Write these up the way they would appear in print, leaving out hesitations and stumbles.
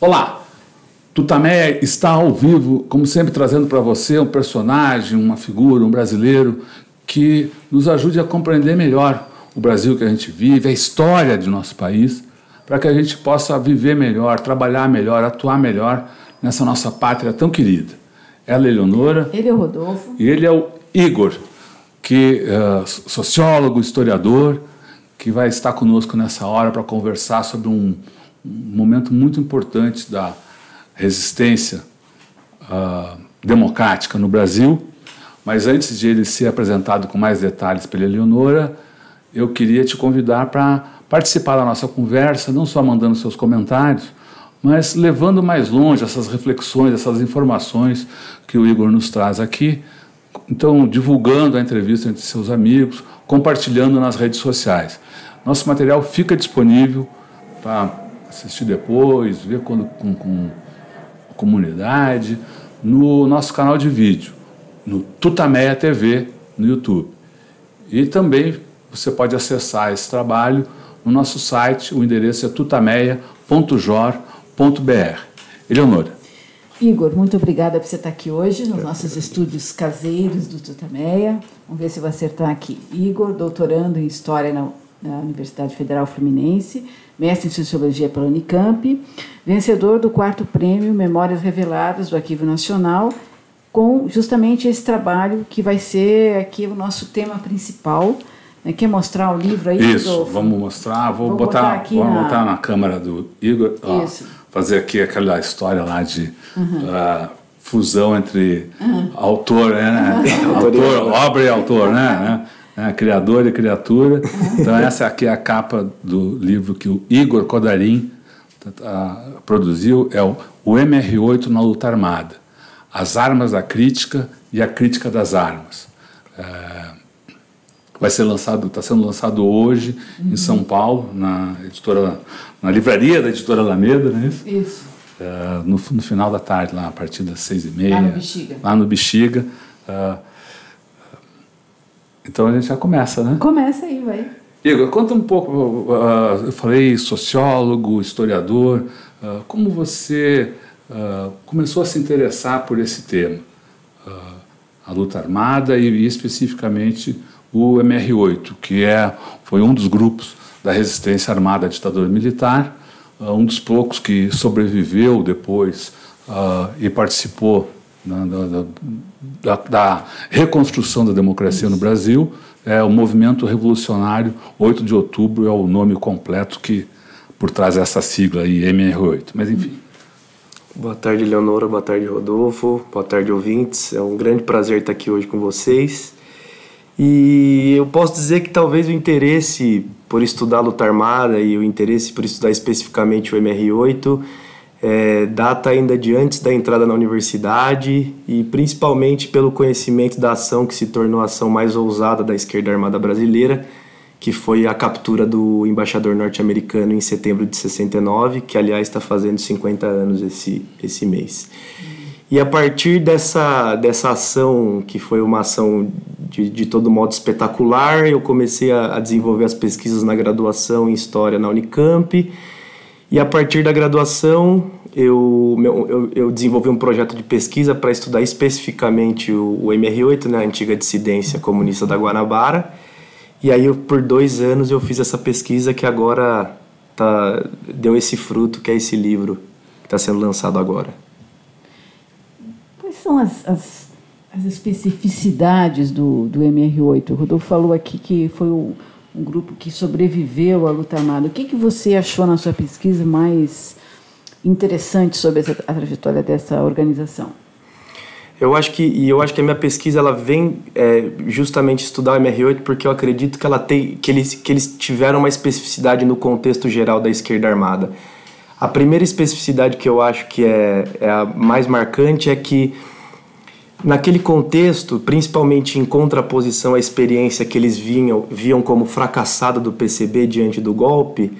Olá, Tutameia está ao vivo, como sempre, trazendo para você um personagem, uma figura, um brasileiro que nos ajude a compreender melhor o Brasil que a gente vive, a história de nosso país, para que a gente possa viver melhor, trabalhar melhor, atuar melhor nessa nossa pátria tão querida. Ela é Eleonora. Ele é o Rodolfo. E ele é o Igor, que é sociólogo, historiador, que vai estar conosco nessa hora para conversar sobre um momento muito importante da resistência democrática no Brasil. Mas antes de ele ser apresentado com mais detalhes pela Eleonora, eu queria te convidar para participar da nossa conversa, não só mandando seus comentários, mas levando mais longe essas reflexões, essas informações que o Igor nos traz aqui. Então, divulgando a entrevista entre seus amigos, compartilhando nas redes sociais. Nosso material fica disponível para assistir depois, ver com a comunidade, no nosso canal de vídeo, no Tutameia TV, no YouTube. E também você pode acessar esse trabalho no nosso site, o endereço é tutameia.jor.br. Eleonora. Igor, muito obrigada por você estar aqui hoje nos nossos estúdios caseiros do Tutameia. Vamos ver se eu vou acertar aqui. Igor, doutorando em História na Universidade Federal Fluminense, mestre em Sociologia pela Unicamp, vencedor do 4º Prêmio Memórias Reveladas do Arquivo Nacional, com justamente esse trabalho que vai ser aqui o nosso tema principal. Quer mostrar o livro aí? Isso, Rodolfo? Vamos mostrar. Vou botar na câmera do Igor. Isso. Fazer aqui aquela história lá de fusão entre autor, né? Autor, obra e autor, né? Criador e criatura. Então essa aqui é a capa do livro que o Igor Kodarin produziu, é o MR8 na luta armada, as armas da crítica e a crítica das armas. Está sendo lançado hoje em São Paulo, na livraria da editora Alameda, não é isso? Isso. No final da tarde, lá, a partir das 6h30. Lá no Bexiga. Lá no Bexiga. Então a gente já começa, né? Começa aí, vai. Igor, conta um pouco, eu falei sociólogo, historiador, como você começou a se interessar por esse tema, a luta armada e especificamente o MR8, que foi um dos grupos da resistência armada à ditadura militar, um dos poucos que sobreviveu depois e participou da reconstrução da democracia no Brasil. O Movimento Revolucionário 8 de Outubro é o nome completo que por trás dessa sigla aí, MR8. Mas enfim. Boa tarde, Eleonora. Boa tarde, Rodolfo. Boa tarde, ouvintes. É um grande prazer estar aqui hoje com vocês. E eu posso dizer que talvez o interesse por estudar a luta armada e o interesse por estudar especificamente o MR8 data ainda de antes da entrada na universidade e principalmente pelo conhecimento da ação que se tornou a ação mais ousada da esquerda armada brasileira, que foi a captura do embaixador norte-americano em setembro de 69, que aliás está fazendo 50 anos esse mês. E a partir dessa ação, que foi uma ação de todo modo espetacular, eu comecei a desenvolver as pesquisas na graduação em História na Unicamp. E a partir da graduação, eu desenvolvi um projeto de pesquisa para estudar especificamente o MR8, né, a antiga dissidência comunista da Guanabara. E aí, por 2 anos, eu fiz essa pesquisa que agora deu esse fruto, que é esse livro que está sendo lançado agora. Quais são as especificidades do MR8? O Rodolfo falou aqui que foi um grupo que sobreviveu à luta armada. O que você achou na sua pesquisa mais interessante sobre a trajetória dessa organização? Eu acho que a minha pesquisa ela vem justamente estudar o MR8 porque eu acredito que eles tiveram uma especificidade no contexto geral da esquerda armada. A primeira especificidade que eu acho que é a mais marcante é que naquele contexto, principalmente em contraposição à experiência que eles viam como fracassada do PCB diante do golpe,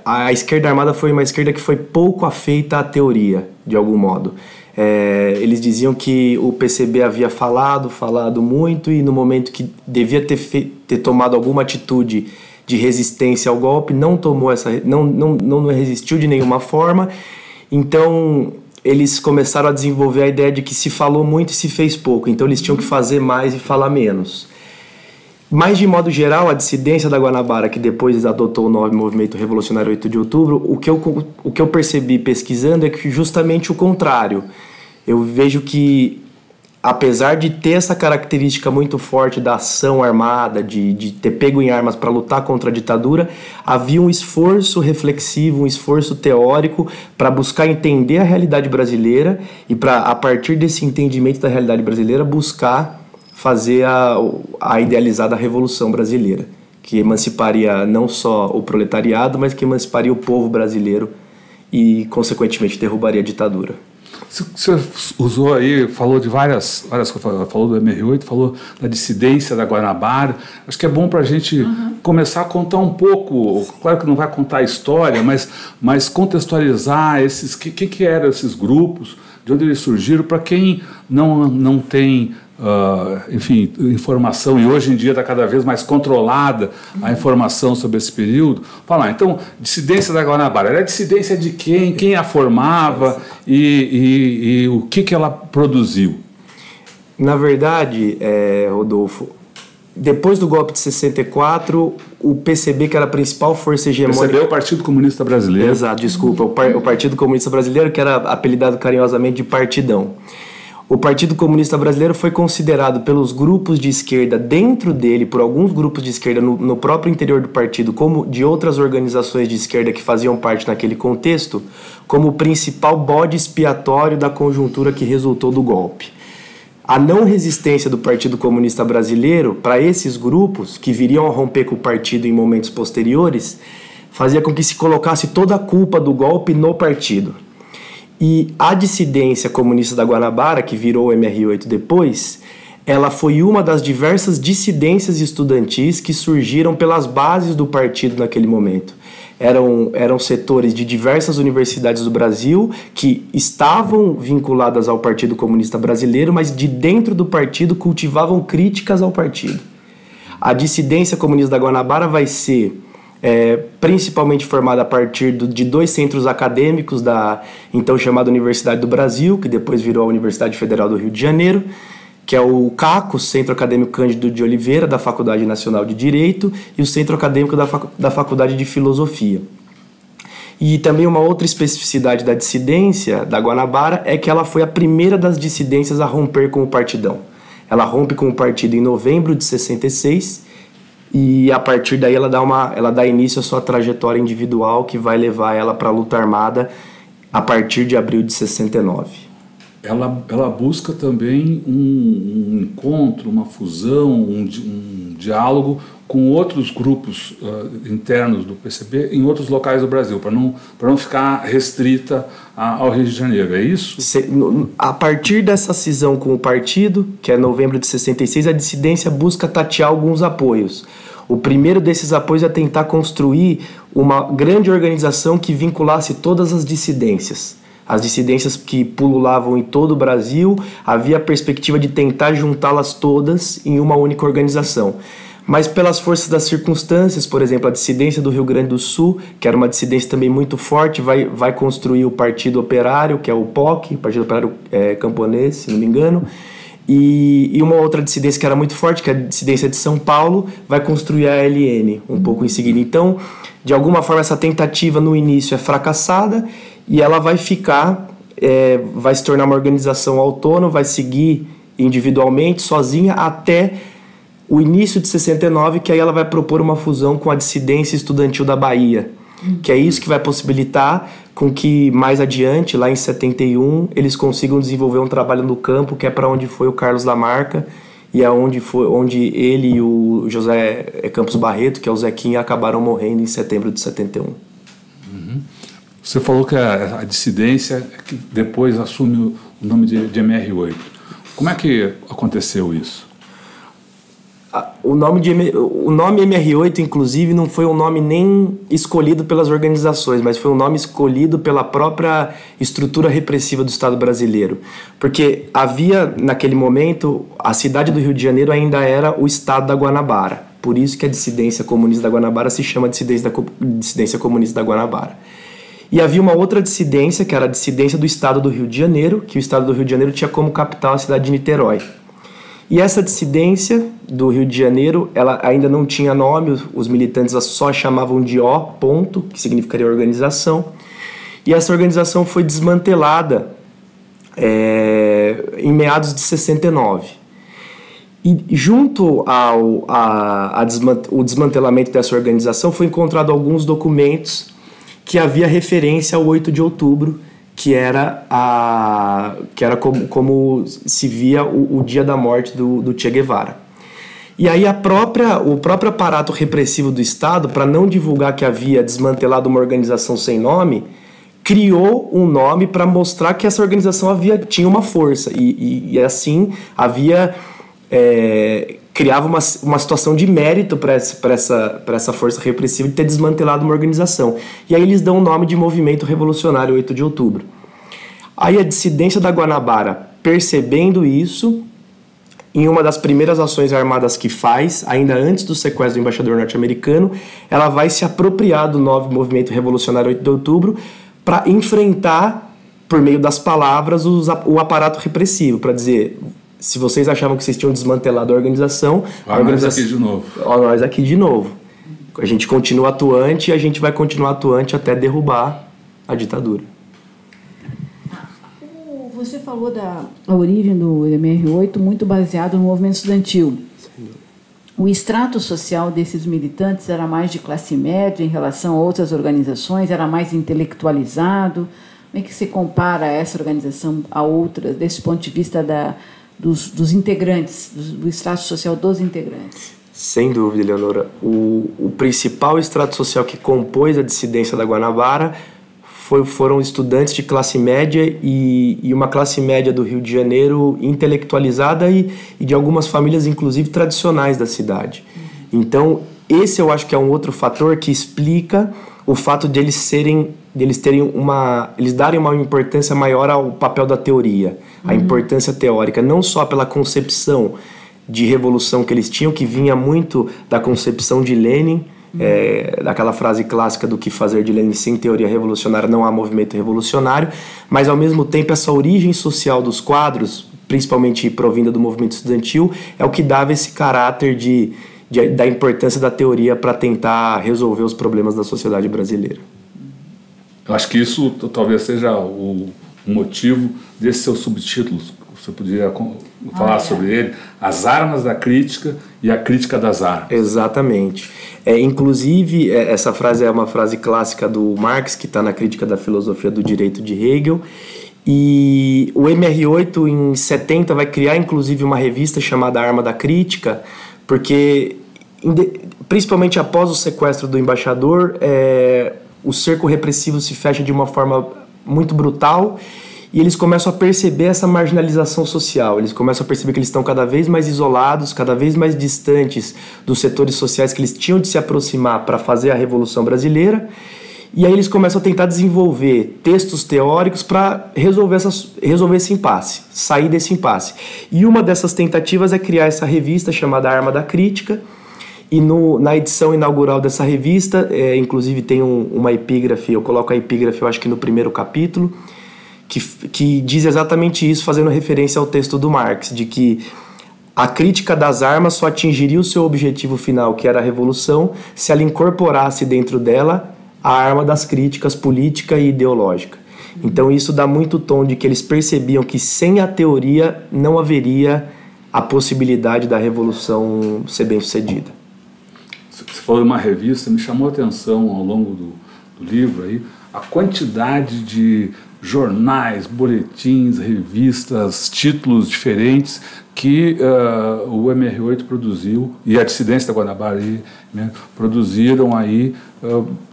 a esquerda armada foi uma esquerda que foi pouco afeita à teoria, de algum modo. Eles diziam que o PCB havia falado muito, e no momento que devia ter tomado alguma atitude de resistência ao golpe, não resistiu de nenhuma forma. Então, eles começaram a desenvolver a ideia de que se falou muito e se fez pouco, então eles tinham que fazer mais e falar menos. Mas, de modo geral, a dissidência da Guanabara, que depois adotou o nome Movimento Revolucionário 8 de Outubro, o que eu percebi pesquisando é que justamente o contrário. Eu vejo que, apesar de ter essa característica muito forte da ação armada, de ter pego em armas para lutar contra a ditadura, havia um esforço reflexivo, um esforço teórico para buscar entender a realidade brasileira e para, a partir desse entendimento da realidade brasileira, buscar fazer a idealizada Revolução Brasileira, que emanciparia não só o proletariado, mas que emanciparia o povo brasileiro e, consequentemente, derrubaria a ditadura. Você usou aí, falou de várias coisas, falou do MR8, falou da dissidência da Guanabara. Acho que é bom para a gente começar a contar um pouco, claro que não vai contar a história, mas contextualizar esses, que eram esses grupos, de onde eles surgiram, para quem não tem... enfim, informação, e hoje em dia está cada vez mais controlada a informação sobre esse período. Fala, então, dissidência da Guanabara, era dissidência de quem? Quem a formava e o que ela produziu? Na verdade, Rodolfo, depois do golpe de 64, o PCB, que era a principal força hegemônica... PCB é o Partido Comunista Brasileiro. Exato, desculpa, o Partido Comunista Brasileiro, que era apelidado carinhosamente de Partidão. O Partido Comunista Brasileiro foi considerado pelos grupos de esquerda dentro dele, por alguns grupos de esquerda no próprio interior do partido, como de outras organizações de esquerda que faziam parte naquele contexto, como o principal bode expiatório da conjuntura que resultou do golpe. A não resistência do Partido Comunista Brasileiro para esses grupos, que viriam a romper com o partido em momentos posteriores, fazia com que se colocasse toda a culpa do golpe no partido. E a dissidência comunista da Guanabara, que virou o MR8 depois, ela foi uma das diversas dissidências estudantis que surgiram pelas bases do partido naquele momento. Eram setores de diversas universidades do Brasil que estavam vinculadas ao Partido Comunista Brasileiro, mas de dentro do partido cultivavam críticas ao partido. A dissidência comunista da Guanabara vai ser... principalmente formada a partir de dois centros acadêmicos da então chamada Universidade do Brasil, que depois virou a Universidade Federal do Rio de Janeiro, que é o CACO, Centro Acadêmico Cândido de Oliveira, da Faculdade Nacional de Direito, e o Centro Acadêmico da Faculdade de Filosofia. E também uma outra especificidade da dissidência da Guanabara é que ela foi a primeira das dissidências a romper com o Partidão. Ela rompe com o partido em novembro de 66, e a partir daí ela dá início à sua trajetória individual, que vai levar ela para a luta armada a partir de abril de 69. Ela busca também um encontro, uma fusão, um diálogo com outros grupos internos do PCB em outros locais do Brasil, para não ficar restrita ao Rio de Janeiro, é isso? A partir dessa cisão com o partido, que é novembro de 66, a dissidência busca tatear alguns apoios. O primeiro desses apoios é tentar construir uma grande organização que vinculasse todas as dissidências. As dissidências que pululavam em todo o Brasil, havia a perspectiva de tentar juntá-las todas em uma única organização. Mas pelas forças das circunstâncias, por exemplo, a dissidência do Rio Grande do Sul, que era uma dissidência também muito forte, vai construir o Partido Operário, que é o POC, Partido Operário Camponês, se não me engano, e uma outra dissidência que era muito forte, que é a dissidência de São Paulo, vai construir a ALN um pouco em seguida. Então, de alguma forma, essa tentativa no início é fracassada e ela vai vai se tornar uma organização autônoma, vai seguir individualmente, sozinha, até o início de 69, que aí ela vai propor uma fusão com a dissidência estudantil da Bahia, que é isso que vai possibilitar com que mais adiante, lá em 71, eles consigam desenvolver um trabalho no campo, que é para onde foi o Carlos Lamarca, e é onde ele e o José Campos Barreto, que é o Zequinha, acabaram morrendo em setembro de 71. Você falou que a dissidência que depois assume o nome de MR8. Como é que aconteceu isso? O nome MR8, inclusive, não foi um nome nem escolhido pelas organizações, mas foi um nome escolhido pela própria estrutura repressiva do Estado brasileiro. Porque havia, naquele momento, a cidade do Rio de Janeiro ainda era o Estado da Guanabara. Por isso que a dissidência comunista da Guanabara se chama dissidência comunista da Guanabara. E havia uma outra dissidência, que era a dissidência do estado do Rio de Janeiro, que o estado do Rio de Janeiro tinha como capital a cidade de Niterói. E essa dissidência do Rio de Janeiro, ela ainda não tinha nome, os militantes só chamavam de O, ponto, que significaria organização. E essa organização foi desmantelada em meados de 69. E junto ao desmantelamento dessa organização foi encontrado alguns documentos que havia referência ao 8 de outubro, que era como se via o dia da morte do Che Guevara. E aí o próprio aparato repressivo do Estado, para não divulgar que havia desmantelado uma organização sem nome, criou um nome para mostrar que essa organização tinha uma força e assim criava uma situação de mérito para essa força repressiva de ter desmantelado uma organização. E aí eles dão o nome de Movimento Revolucionário 8 de Outubro. Aí a dissidência da Guanabara, percebendo isso, em uma das primeiras ações armadas que faz, ainda antes do sequestro do embaixador norte-americano, ela vai se apropriar do novo Movimento Revolucionário 8 de Outubro para enfrentar, por meio das palavras, o aparato repressivo, para dizer: se vocês achavam que vocês tinham desmantelado a organização... Nós aqui de novo. Nós aqui de novo. A gente continua atuante e a gente vai continuar atuante até derrubar a ditadura. Você falou da origem do MR8 muito baseado no movimento estudantil. O extrato social desses militantes era mais de classe média em relação a outras organizações? Era mais intelectualizado? Como é que se compara essa organização a outras, desse ponto de vista dos integrantes, do extrato social dos integrantes? Sem dúvida, Eleonora. O principal extrato social que compôs a dissidência da Guanabara foram estudantes de classe média e uma classe média do Rio de Janeiro intelectualizada e de algumas famílias, inclusive, tradicionais da cidade. Então, esse eu acho que é um outro fator que explica o fato de eles darem uma importância maior ao papel da teoria, a importância teórica, não só pela concepção de revolução que eles tinham, que vinha muito da concepção de Lenin, daquela frase clássica do que fazer de Lenin: sem teoria revolucionária não há movimento revolucionário, mas ao mesmo tempo essa origem social dos quadros, principalmente provinda do movimento estudantil, é o que dava esse caráter da importância da teoria para tentar resolver os problemas da sociedade brasileira. Eu acho que isso talvez seja o motivo desse seu subtítulo. Você podia falar sobre ele: as armas da crítica e a crítica das armas. Exatamente. Inclusive, essa frase é uma frase clássica do Marx, que está na Crítica da Filosofia do Direito de Hegel. E o MR8, em 70, vai criar, inclusive, uma revista chamada Arma da Crítica, porque, principalmente após o sequestro do embaixador, o cerco repressivo se fecha de uma forma muito brutal e eles começam a perceber essa marginalização social. Eles começam a perceber que eles estão cada vez mais isolados, cada vez mais distantes dos setores sociais que eles tinham de se aproximar para fazer a Revolução Brasileira. E aí eles começam a tentar desenvolver textos teóricos para resolver esse impasse, sair desse impasse. E uma dessas tentativas é criar essa revista chamada Arma da Crítica. E na edição inaugural dessa revista, inclusive tem uma epígrafe, eu coloco a epígrafe, eu acho que no primeiro capítulo, que diz exatamente isso, fazendo referência ao texto do Marx, de que a crítica das armas só atingiria o seu objetivo final, que era a revolução, se ela incorporasse dentro dela a arma das críticas política e ideológica. Então isso dá muito tom de que eles percebiam que sem a teoria não haveria a possibilidade da revolução ser bem sucedida. Você falou de uma revista, me chamou a atenção ao longo do livro aí, a quantidade de jornais, boletins, revistas, títulos diferentes que o MR8 produziu, e a dissidência da Guanabara aí, né, produziram aí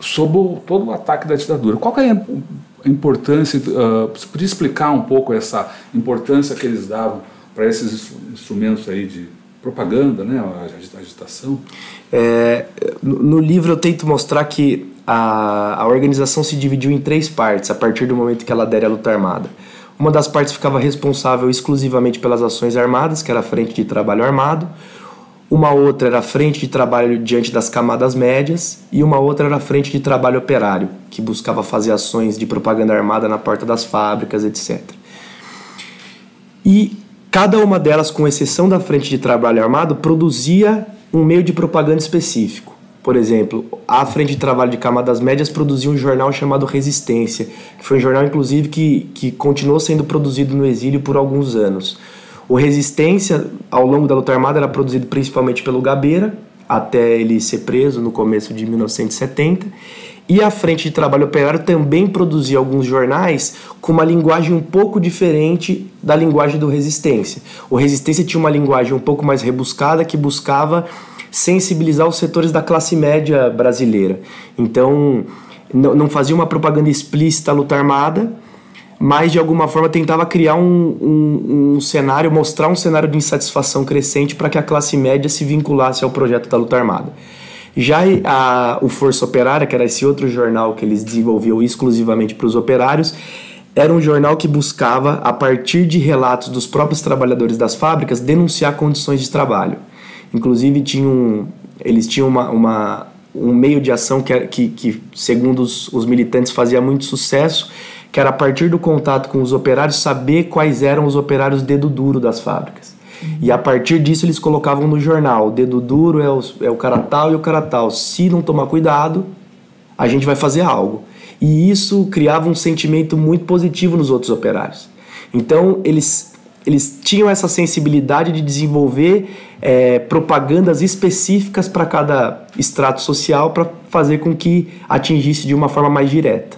sob todo o ataque da ditadura. Qual que é a importância, você podia explicar um pouco essa importância que eles davam para esses instrumentos aí de propaganda, né, a agitação? No livro eu tento mostrar que a organização se dividiu em 3 partes a partir do momento que ela adere à luta armada. Uma das partes ficava responsável exclusivamente pelas ações armadas, que era a Frente de Trabalho Armado. uma outra era a frente de trabalho diante das camadas médias e uma outra era a frente de trabalho operário, que buscava fazer ações de propaganda armada na porta das fábricas, etc. E cada uma delas, com exceção da frente de trabalho armado, produzia um meio de propaganda específico. Por exemplo, a frente de trabalho de camadas médias produzia um jornal chamado Resistência, que foi um jornal, inclusive, que continuou sendo produzido no exílio por alguns anos. O Resistência, ao longo da luta armada, era produzido principalmente pelo Gabeira, até ele ser preso no começo de 1970. E a Frente de Trabalho Operário também produzia alguns jornais com uma linguagem um pouco diferente da linguagem do Resistência. O Resistência tinha uma linguagem um pouco mais rebuscada, que buscava sensibilizar os setores da classe média brasileira. Então, não fazia uma propaganda explícita à luta armada, mas de alguma forma tentava criar um cenário, mostrar um cenário de insatisfação crescente para que a classe média se vinculasse ao projeto da luta armada. Já o Força Operária, que era esse outro jornal que eles desenvolviam exclusivamente para os operários, era um jornal que buscava, a partir de relatos dos próprios trabalhadores das fábricas, denunciar condições de trabalho. Inclusive, eles tinham um meio de ação que segundo os militantes, fazia muito sucesso, que era, a partir do contato com os operários, saber quais eram os operários dedo duro das fábricas. E a partir disso eles colocavam no jornal: o dedo duro é o cara tal e o cara tal. Se não tomar cuidado, a gente vai fazer algo. E isso criava um sentimento muito positivo nos outros operários. Então eles tinham essa sensibilidade de desenvolver propagandas específicas para cada estrato social, para fazer com que atingisse de uma forma mais direta.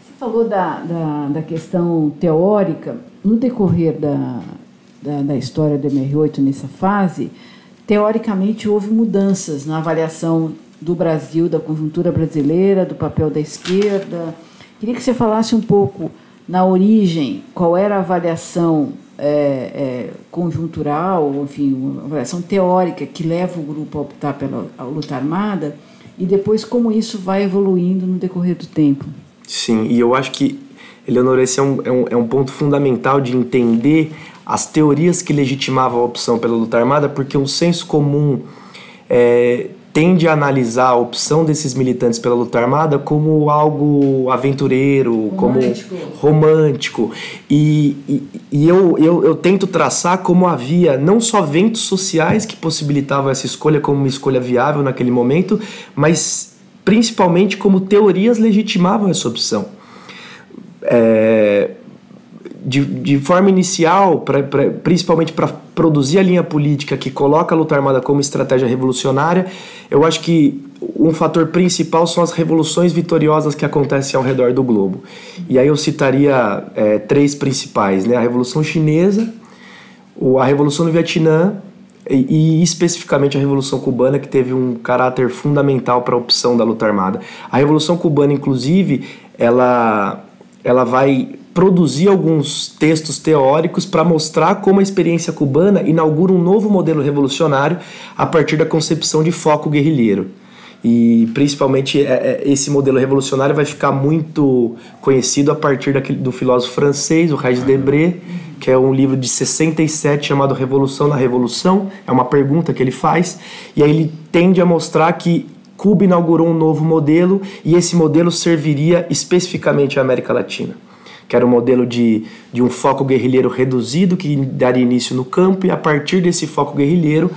Você falou da questão teórica. No decorrer da história do MR8 nessa fase, teoricamente houve mudanças na avaliação do Brasil, da conjuntura brasileira, do papel da esquerda. Queria que você falasse um pouco, na origem, qual era a avaliação conjuntural, enfim, uma avaliação teórica que leva o grupo a optar pela luta armada, e depois como isso vai evoluindo no decorrer do tempo. Sim, e eu acho que, Eleonora, esse é um ponto fundamental de entender as teorias que legitimavam a opção pela luta armada, porque o senso comum tende a analisar a opção desses militantes pela luta armada como algo aventureiro, como romântico. E eu tento traçar como havia não só ventos sociais que possibilitavam essa escolha como uma escolha viável naquele momento, mas principalmente como teorias legitimavam essa opção. De forma inicial, principalmente para produzir a linha política que coloca a luta armada como estratégia revolucionária, eu acho que um fator principal são as revoluções vitoriosas que acontecem ao redor do globo. E aí eu citaria três principais, né? A Revolução Chinesa, a Revolução do Vietnã e especificamente a Revolução Cubana, que teve um caráter fundamental para a opção da luta armada. A Revolução Cubana, inclusive, ela vai produzir alguns textos teóricos para mostrar como a experiência cubana inaugura um novo modelo revolucionário a partir da concepção de foco guerrilheiro. E principalmente esse modelo revolucionário vai ficar muito conhecido a partir do filósofo francês, o Regis Debray, que é um livro de 67 chamado Revolução na Revolução. É uma pergunta que ele faz, e aí ele tende a mostrar que Cuba inaugurou um novo modelo, e esse modelo serviria especificamente à América Latina, que era um modelo de um foco guerrilheiro reduzido que daria início no campo, e a partir desse foco guerrilheiro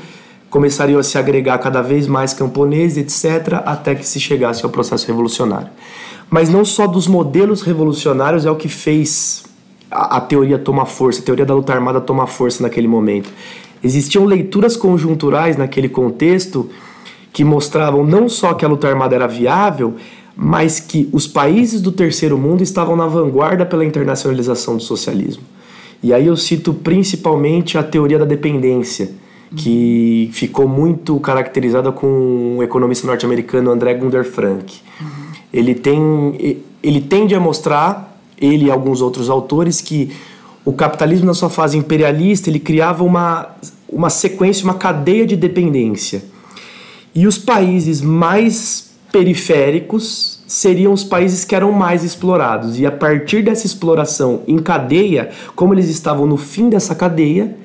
começariam a se agregar cada vez mais camponeses, etc., até que se chegasse ao processo revolucionário. Mas não só dos modelos revolucionários é o que fez a teoria tomar força, a teoria da luta armada tomar força naquele momento. Existiam leituras conjunturais naquele contexto que mostravam não só que a luta armada era viável, mas que os países do terceiro mundo estavam na vanguarda pela internacionalização do socialismo. E aí eu cito principalmente a teoria da dependência, que ficou muito caracterizada com o economista norte-americano André Gunder Frank. Ele tende a mostrar, ele e alguns outros autores, que o capitalismo na sua fase imperialista ele criava uma sequência, uma cadeia de dependência. E os países mais periféricos seriam os países que eram mais explorados. E a partir dessa exploração em cadeia, como eles estavam no fim dessa cadeia,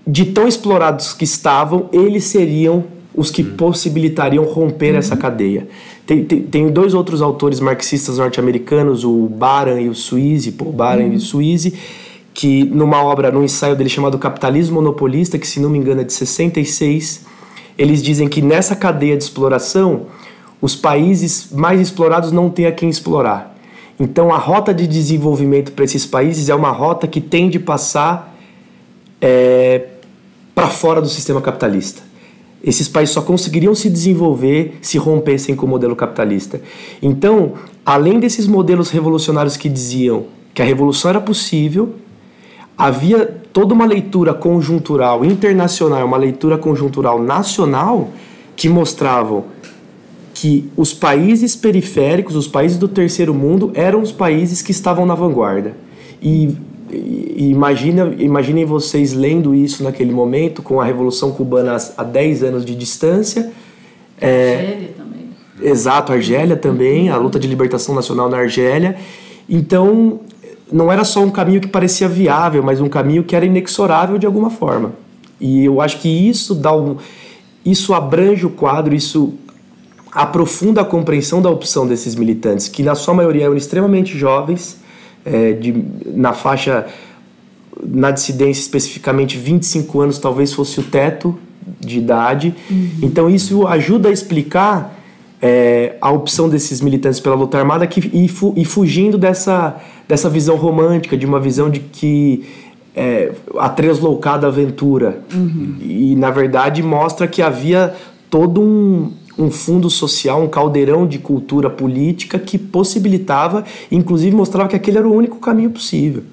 de tão explorados que estavam, eles seriam os que possibilitariam romper essa cadeia. Tem 2 outros autores marxistas norte-americanos, o Baran e o Suisse, que num ensaio dele chamado Capitalismo Monopolista, que se não me engano é de 66, eles dizem que nessa cadeia de exploração, os países mais explorados não têm a quem explorar. Então a rota de desenvolvimento para esses países é uma rota que tende a passar para fora do sistema capitalista. Esses países só conseguiriam se desenvolver se rompessem com o modelo capitalista. Então, além desses modelos revolucionários que diziam que a revolução era possível, havia toda uma leitura conjuntural internacional, uma leitura conjuntural nacional, que mostravam que os países periféricos, os países do terceiro mundo, eram os países que estavam na vanguarda. E imaginem vocês lendo isso naquele momento, com a Revolução Cubana a 10 anos de distância. Argélia também. Exato, Argélia também, a luta de libertação nacional na Argélia. Então, não era só um caminho que parecia viável, mas um caminho que era inexorável de alguma forma. E eu acho que isso abrange o quadro, isso aprofunda a compreensão da opção desses militantes, que na sua maioria eram extremamente jovens, na dissidência especificamente 25 anos talvez fosse o teto de idade. Então isso ajuda a explicar a opção desses militantes pela luta armada e fugindo dessa visão romântica, de uma visão de que a translocada aventura. E na verdade mostra que havia todo um fundo social, um caldeirão de cultura política que possibilitava, inclusive mostrava que aquele era o único caminho possível.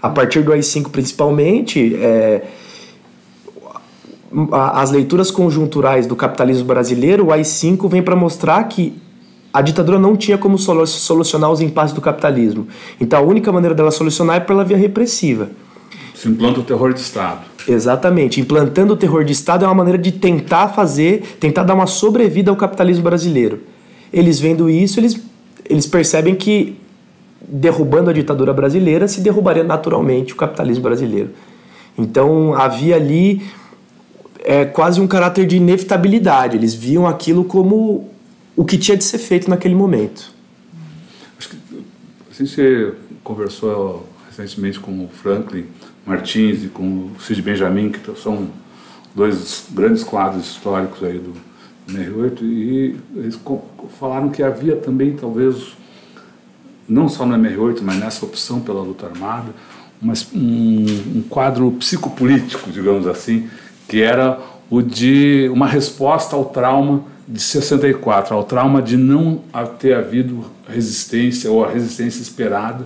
A partir do AI-5 principalmente, as leituras conjunturais do capitalismo brasileiro, o AI-5 vem para mostrar que a ditadura não tinha como solucionar os impasses do capitalismo. Então a única maneira dela solucionar é pela via repressiva. Se implanta o terror de Estado. Exatamente. Implantando o terror de Estado é uma maneira de tentar dar uma sobrevida ao capitalismo brasileiro. Eles vendo isso, eles percebem que derrubando a ditadura brasileira se derrubaria naturalmente o capitalismo brasileiro. Então havia ali quase um caráter de inevitabilidade. Eles viam aquilo como o que tinha de ser feito naquele momento. Acho que assim, você conversou recentemente com o Franklin Martins e com o Cid Benjamin, que são 2 grandes quadros históricos aí do MR8, e eles falaram que havia também, talvez, não só no MR8, mas nessa opção pela luta armada, um quadro psicopolítico, digamos assim, que era o de uma resposta ao trauma de 64, ao trauma de não ter havido resistência, ou a resistência esperada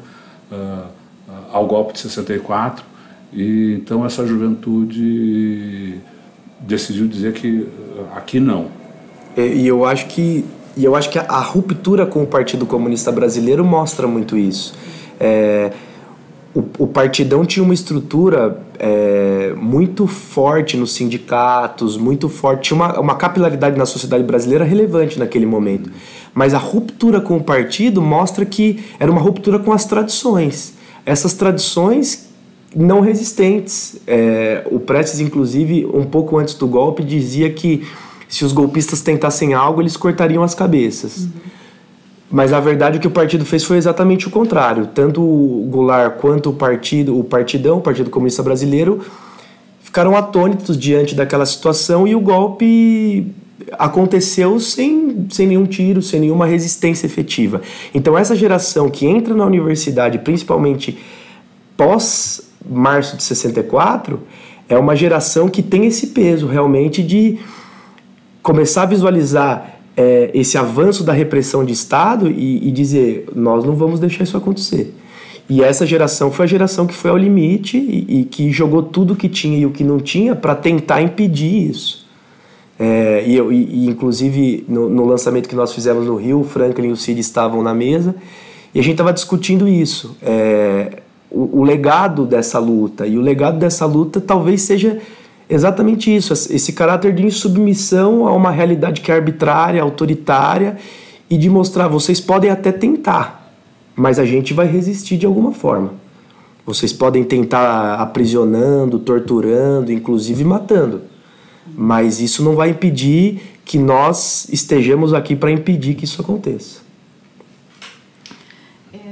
ao golpe de 64, e então essa juventude decidiu dizer que aqui não. E eu acho que a ruptura com o Partido Comunista Brasileiro mostra muito isso. O Partidão tinha uma estrutura muito forte nos sindicatos, muito forte, tinha uma capilaridade na sociedade brasileira relevante naquele momento. Mas a ruptura com o partido mostra que era uma ruptura com as tradições. Essas tradições não resistentes. O Prestes, inclusive, um pouco antes do golpe, dizia que se os golpistas tentassem algo, eles cortariam as cabeças. Mas, na verdade, o que o partido fez foi exatamente o contrário. Tanto o Goulart quanto o Partidão, o Partido Comunista Brasileiro, ficaram atônitos diante daquela situação, e o golpe aconteceu sem nenhum tiro, sem nenhuma resistência efetiva. Então, essa geração que entra na universidade, principalmente pós-março de 64, é uma geração que tem esse peso, realmente, de começar a visualizar esse avanço da repressão de Estado e dizer, nós não vamos deixar isso acontecer. E essa geração foi a geração que foi ao limite e que jogou tudo o que tinha e o que não tinha para tentar impedir isso. Inclusive, no lançamento que nós fizemos no Rio, o Franklin e o Cid estavam na mesa e a gente estava discutindo isso. O legado dessa luta. E o legado dessa luta talvez seja exatamente isso, esse caráter de insubmissão a uma realidade que é arbitrária, autoritária, e de mostrar, vocês podem até tentar, mas a gente vai resistir de alguma forma. Vocês podem tentar aprisionando, torturando, inclusive matando. Mas isso não vai impedir que nós estejamos aqui para impedir que isso aconteça.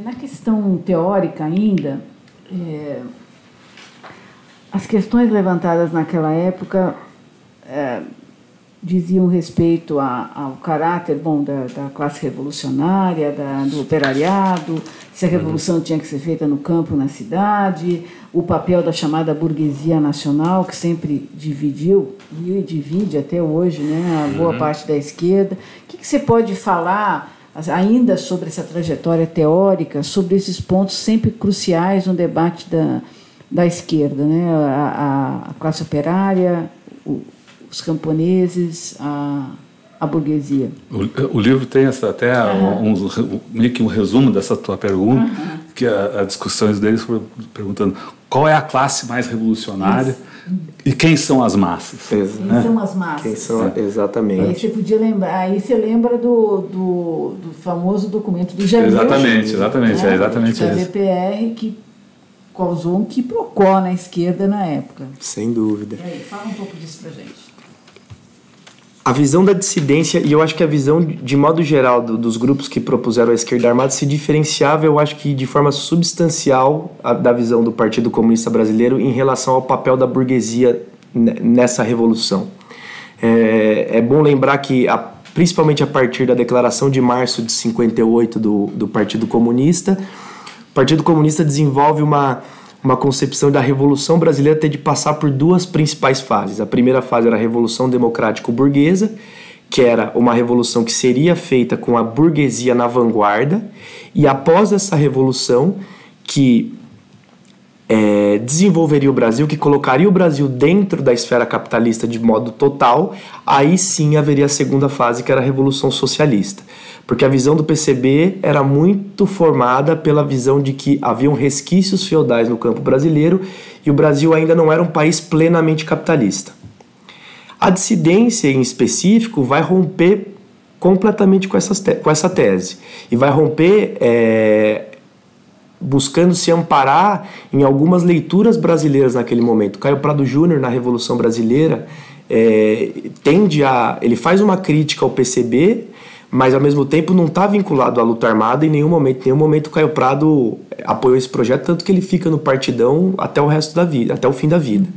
Na questão teórica ainda, as questões levantadas naquela época diziam respeito ao caráter da classe revolucionária, do operariado, se a revolução tinha que ser feita no campo, na cidade, o papel da chamada burguesia nacional, que sempre dividiu e divide até hoje, né, a boa parte da esquerda. O que você pode falar ainda sobre essa trajetória teórica, sobre esses pontos sempre cruciais no debate da esquerda, né, a classe operária, os camponeses, a burguesia? O livro tem até meio que um resumo dessa tua pergunta, que as discussões deles perguntando qual é a classe mais revolucionária e quem são as massas. Quem são as massas? Exatamente. Aí você podia lembrar, aí você lembra do famoso documento do Jamil. Exatamente, né? É exatamente da isso. VPR, que causou um quiprocó na esquerda na época. Sem dúvida. E aí, fala um pouco disso pra gente. A visão da dissidência, e eu acho que a visão, de modo geral, dos grupos que propuseram a esquerda armada se diferenciava, eu acho que de forma substancial, da visão do Partido Comunista Brasileiro em relação ao papel da burguesia nessa revolução. É bom lembrar que, principalmente a partir da Declaração de Março de 58 do Partido Comunista, o Partido Comunista desenvolve uma concepção da Revolução Brasileira ter de passar por duas principais fases. A primeira fase era a Revolução Democrático-Burguesa, que era uma revolução que seria feita com a burguesia na vanguarda, e após essa revolução, que desenvolveria o Brasil, que colocaria o Brasil dentro da esfera capitalista de modo total, aí sim haveria a segunda fase, que era a Revolução Socialista. Porque a visão do PCB era muito formada pela visão de que haviam resquícios feudais no campo brasileiro e o Brasil ainda não era um país plenamente capitalista. A dissidência, em específico, vai romper completamente com essa tese. E vai romper buscando se amparar em algumas leituras brasileiras naquele momento. Caio Prado Júnior, na Revolução Brasileira, ele faz uma crítica ao PCB, mas ao mesmo tempo não está vinculado à luta armada em nenhum momento. Caio Prado apoiou esse projeto, tanto que ele fica no partidão até o resto da vida, até o fim da vida.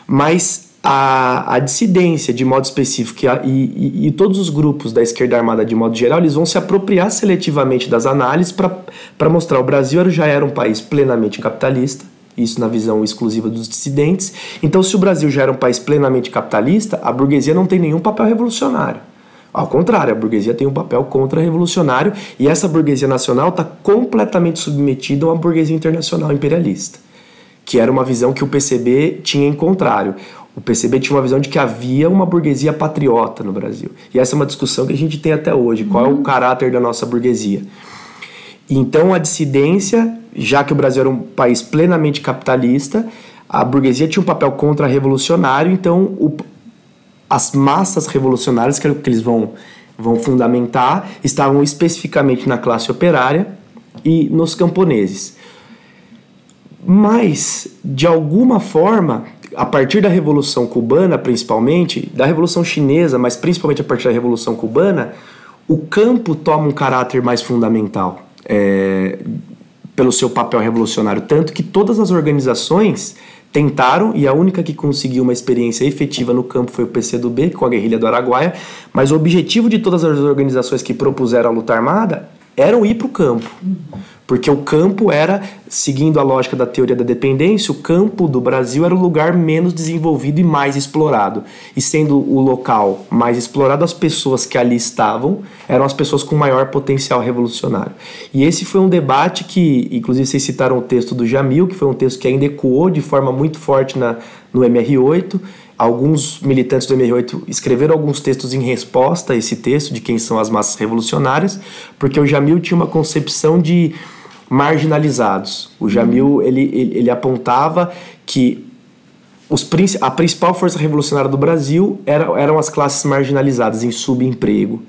Mas a dissidência, de modo específico, e todos os grupos da esquerda armada, de modo geral, eles vão se apropriar seletivamente das análises para mostrar que o Brasil já era um país plenamente capitalista, isso na visão exclusiva dos dissidentes. Então, se o Brasil já era um país plenamente capitalista, a burguesia não tem nenhum papel revolucionário. Ao contrário, a burguesia tem um papel contra-revolucionário e essa burguesia nacional está completamente submetida a uma burguesia internacional imperialista, que era uma visão que o PCB tinha em contrário. O PCB tinha uma visão de que havia uma burguesia patriota no Brasil. E essa é uma discussão que a gente tem até hoje. Qual é o caráter da nossa burguesia? Então, a dissidência, já que o Brasil era um país plenamente capitalista, a burguesia tinha um papel contra-revolucionário, então as massas revolucionárias, que é o que eles vão fundamentar, estavam especificamente na classe operária e nos camponeses. Mas, de alguma forma, a partir da Revolução Cubana, principalmente, da Revolução Chinesa, mas principalmente a partir da Revolução Cubana, o campo toma um caráter mais fundamental pelo seu papel revolucionário. Tanto que todas as organizações tentaram, e a única que conseguiu uma experiência efetiva no campo foi o PCdoB, com a guerrilha do Araguaia, mas o objetivo de todas as organizações que propuseram a luta armada era ir para o campo. Porque o campo era, seguindo a lógica da teoria da dependência, o campo do Brasil era o lugar menos desenvolvido e mais explorado. E sendo o local mais explorado, as pessoas que ali estavam eram as pessoas com maior potencial revolucionário. E esse foi um debate que, inclusive vocês citaram o texto do Jamil, que foi um texto que ainda ecoou de forma muito forte no MR8. Alguns militantes do MR8 escreveram alguns textos em resposta a esse texto de quem são as massas revolucionárias, porque o Jamil tinha uma concepção de marginalizados. O Jamil ele apontava que a principal força revolucionária do Brasil eram as classes marginalizadas em subemprego.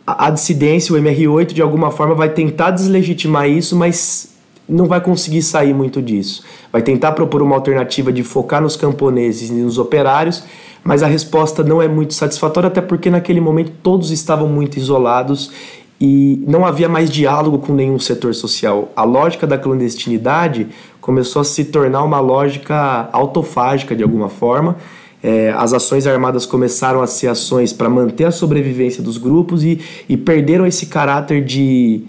A dissidência, o MR8, de alguma forma vai tentar deslegitimar isso, mas não vai conseguir sair muito disso. Vai tentar propor uma alternativa de focar nos camponeses e nos operários, mas a resposta não é muito satisfatória, até porque naquele momento todos estavam muito isolados e não havia mais diálogo com nenhum setor social. A lógica da clandestinidade começou a se tornar uma lógica autofágica de alguma forma. As ações armadas começaram a ser ações para manter a sobrevivência dos grupos e perderam esse caráter de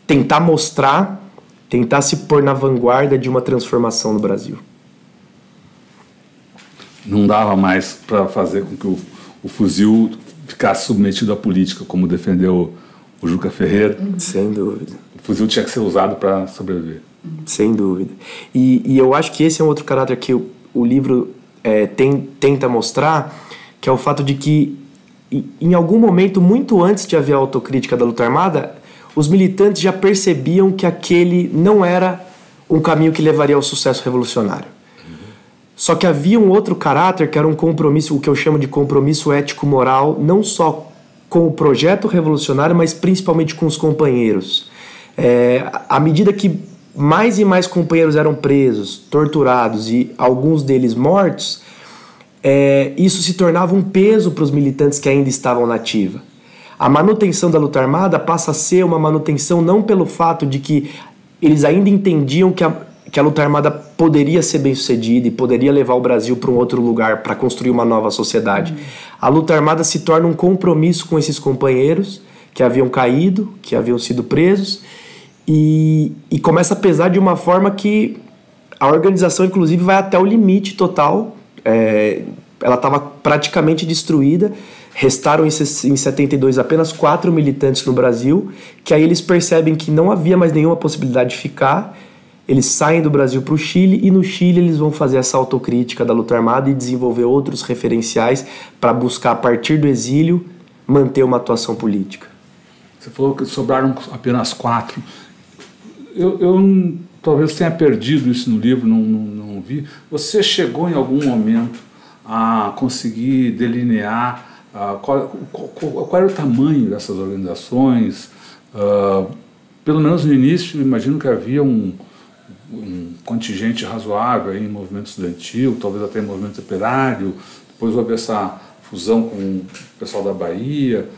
tentar mostrar, tentar se pôr na vanguarda de uma transformação no Brasil. Não dava mais para fazer com que o fuzil ficasse submetido à política, como defendeu o Juca Ferreira. Sem dúvida. O fuzil tinha que ser usado para sobreviver. Sem dúvida. E eu acho que esse é um outro caráter que o livro tenta mostrar, que é o fato de que, em algum momento, muito antes de haver a autocrítica da luta armada, os militantes já percebiam que aquele não era um caminho que levaria ao sucesso revolucionário. Só que havia um outro caráter, que era um compromisso, o que eu chamo de compromisso ético-moral, não só com o projeto revolucionário, mas principalmente com os companheiros. À medida que mais e mais companheiros eram presos, torturados e alguns deles mortos, isso se tornava um peso para os militantes que ainda estavam na ativa. A manutenção da luta armada passa a ser uma manutenção não pelo fato de que eles ainda entendiam que a luta armada poderia ser bem sucedida e poderia levar o Brasil para um outro lugar, para construir uma nova sociedade. A luta armada se torna um compromisso com esses companheiros que haviam caído, que haviam sido presos, e começa a pesar de uma forma que a organização, inclusive, vai até o limite total. Ela estava praticamente destruída. Restaram em 72 apenas 4 militantes no Brasil, que aí eles percebem que não havia mais nenhuma possibilidade de ficar. Eles saem do Brasil para o Chile, e no Chile eles vão fazer essa autocrítica da luta armada e desenvolver outros referenciais para buscar, a partir do exílio, manter uma atuação política. Você falou que sobraram apenas 4. Eu talvez tenha perdido isso no livro, não vi. Você chegou em algum momento a conseguir delinear qual era o tamanho dessas organizações? Pelo menos no início, imagino que havia um contingente razoável aí em movimento estudantil, talvez até em movimento operário. Depois houve essa fusão com o pessoal da Bahia.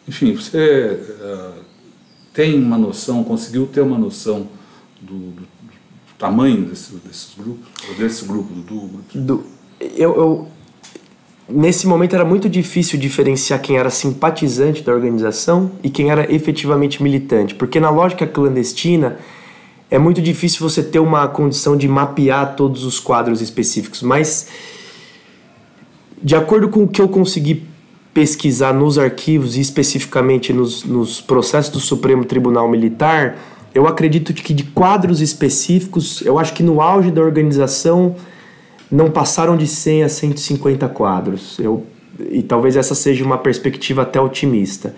Enfim, você tem uma noção, conseguiu ter uma noção do tamanho desses grupos, ou desse grupo, do grupo? Nesse momento era muito difícil diferenciar quem era simpatizante da organização e quem era efetivamente militante, porque na lógica clandestina é muito difícil você ter uma condição de mapear todos os quadros específicos, mas de acordo com o que eu consegui pesquisar nos arquivos e especificamente nos processos do Supremo Tribunal Militar, eu acredito que de quadros específicos, eu acho que no auge da organização não passaram de 100 a 150 quadros. E talvez essa seja uma perspectiva até otimista.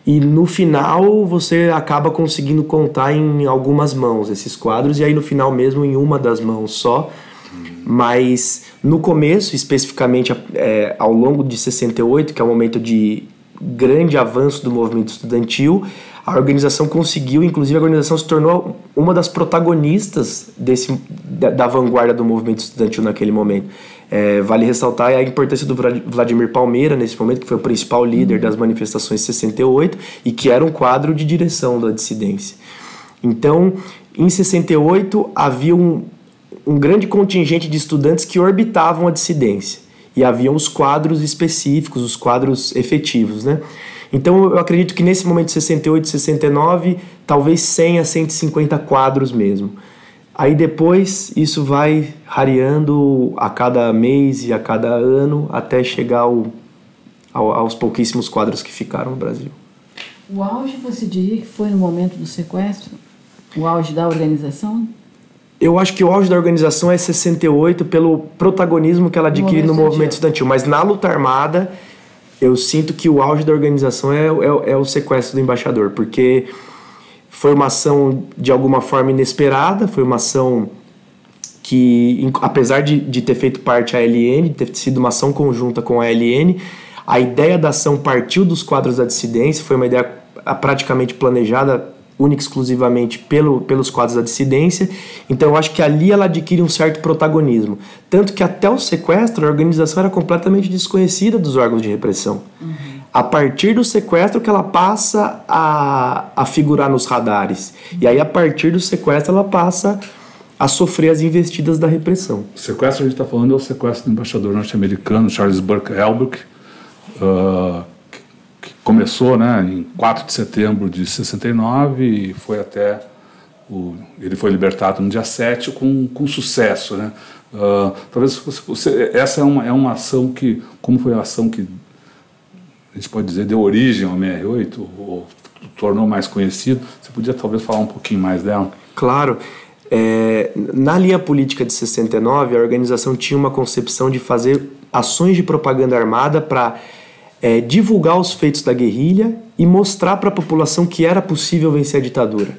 E no final você acaba conseguindo contar em algumas mãos esses quadros, e aí no final mesmo em uma das mãos só. Mas no começo, especificamente ao longo de 68, que é um momento de grande avanço do movimento estudantil, a organização conseguiu, inclusive a organização se tornou uma das protagonistas da vanguarda do movimento estudantil naquele momento. Vale ressaltar a importância do Vladimir Palmeira nesse momento, que foi o principal líder das manifestações de 68 e que era um quadro de direção da dissidência. Então, em 68, havia um grande contingente de estudantes que orbitavam a dissidência, e haviam os quadros específicos, os quadros efetivos, né? Então eu acredito que nesse momento de 68 e 69, talvez 100 a 150 quadros mesmo. Aí depois isso vai rareando a cada mês e a cada ano, até chegar aos pouquíssimos quadros que ficaram no Brasil. O auge, você diria que foi no momento do sequestro? O auge da organização? Eu acho que o auge da organização é 68 pelo protagonismo que ela adquire no movimento estudantil. Mas na luta armada, eu sinto que o auge da organização é o sequestro do embaixador, porque foi uma ação de alguma forma inesperada, foi uma ação que, apesar de ter feito parte a ALN, de ter sido uma ação conjunta com a ALN, a ideia da ação partiu dos quadros da dissidência, foi uma ideia praticamente planejada única e exclusivamente pelos quadros da dissidência. Então eu acho que ali ela adquire um certo protagonismo. Tanto que até o sequestro a organização era completamente desconhecida dos órgãos de repressão. A partir do sequestro que ela passa a figurar nos radares. E aí a partir do sequestro ela passa a sofrer as investidas da repressão. O sequestro a gente está falando é o sequestro do embaixador norte-americano Charles Burke Elbrick, que começou, né, em 4 de setembro de 69 e foi até ele foi libertado no dia 7 com sucesso, né? Talvez essa é uma ação que, como foi a ação que a gente pode dizer deu origem ao MR8 ou tornou mais conhecido, você podia talvez falar um pouquinho mais dela? Claro. Na linha política de 69, a organização tinha uma concepção de fazer ações de propaganda armada para divulgar os feitos da guerrilha e mostrar para a população que era possível vencer a ditadura.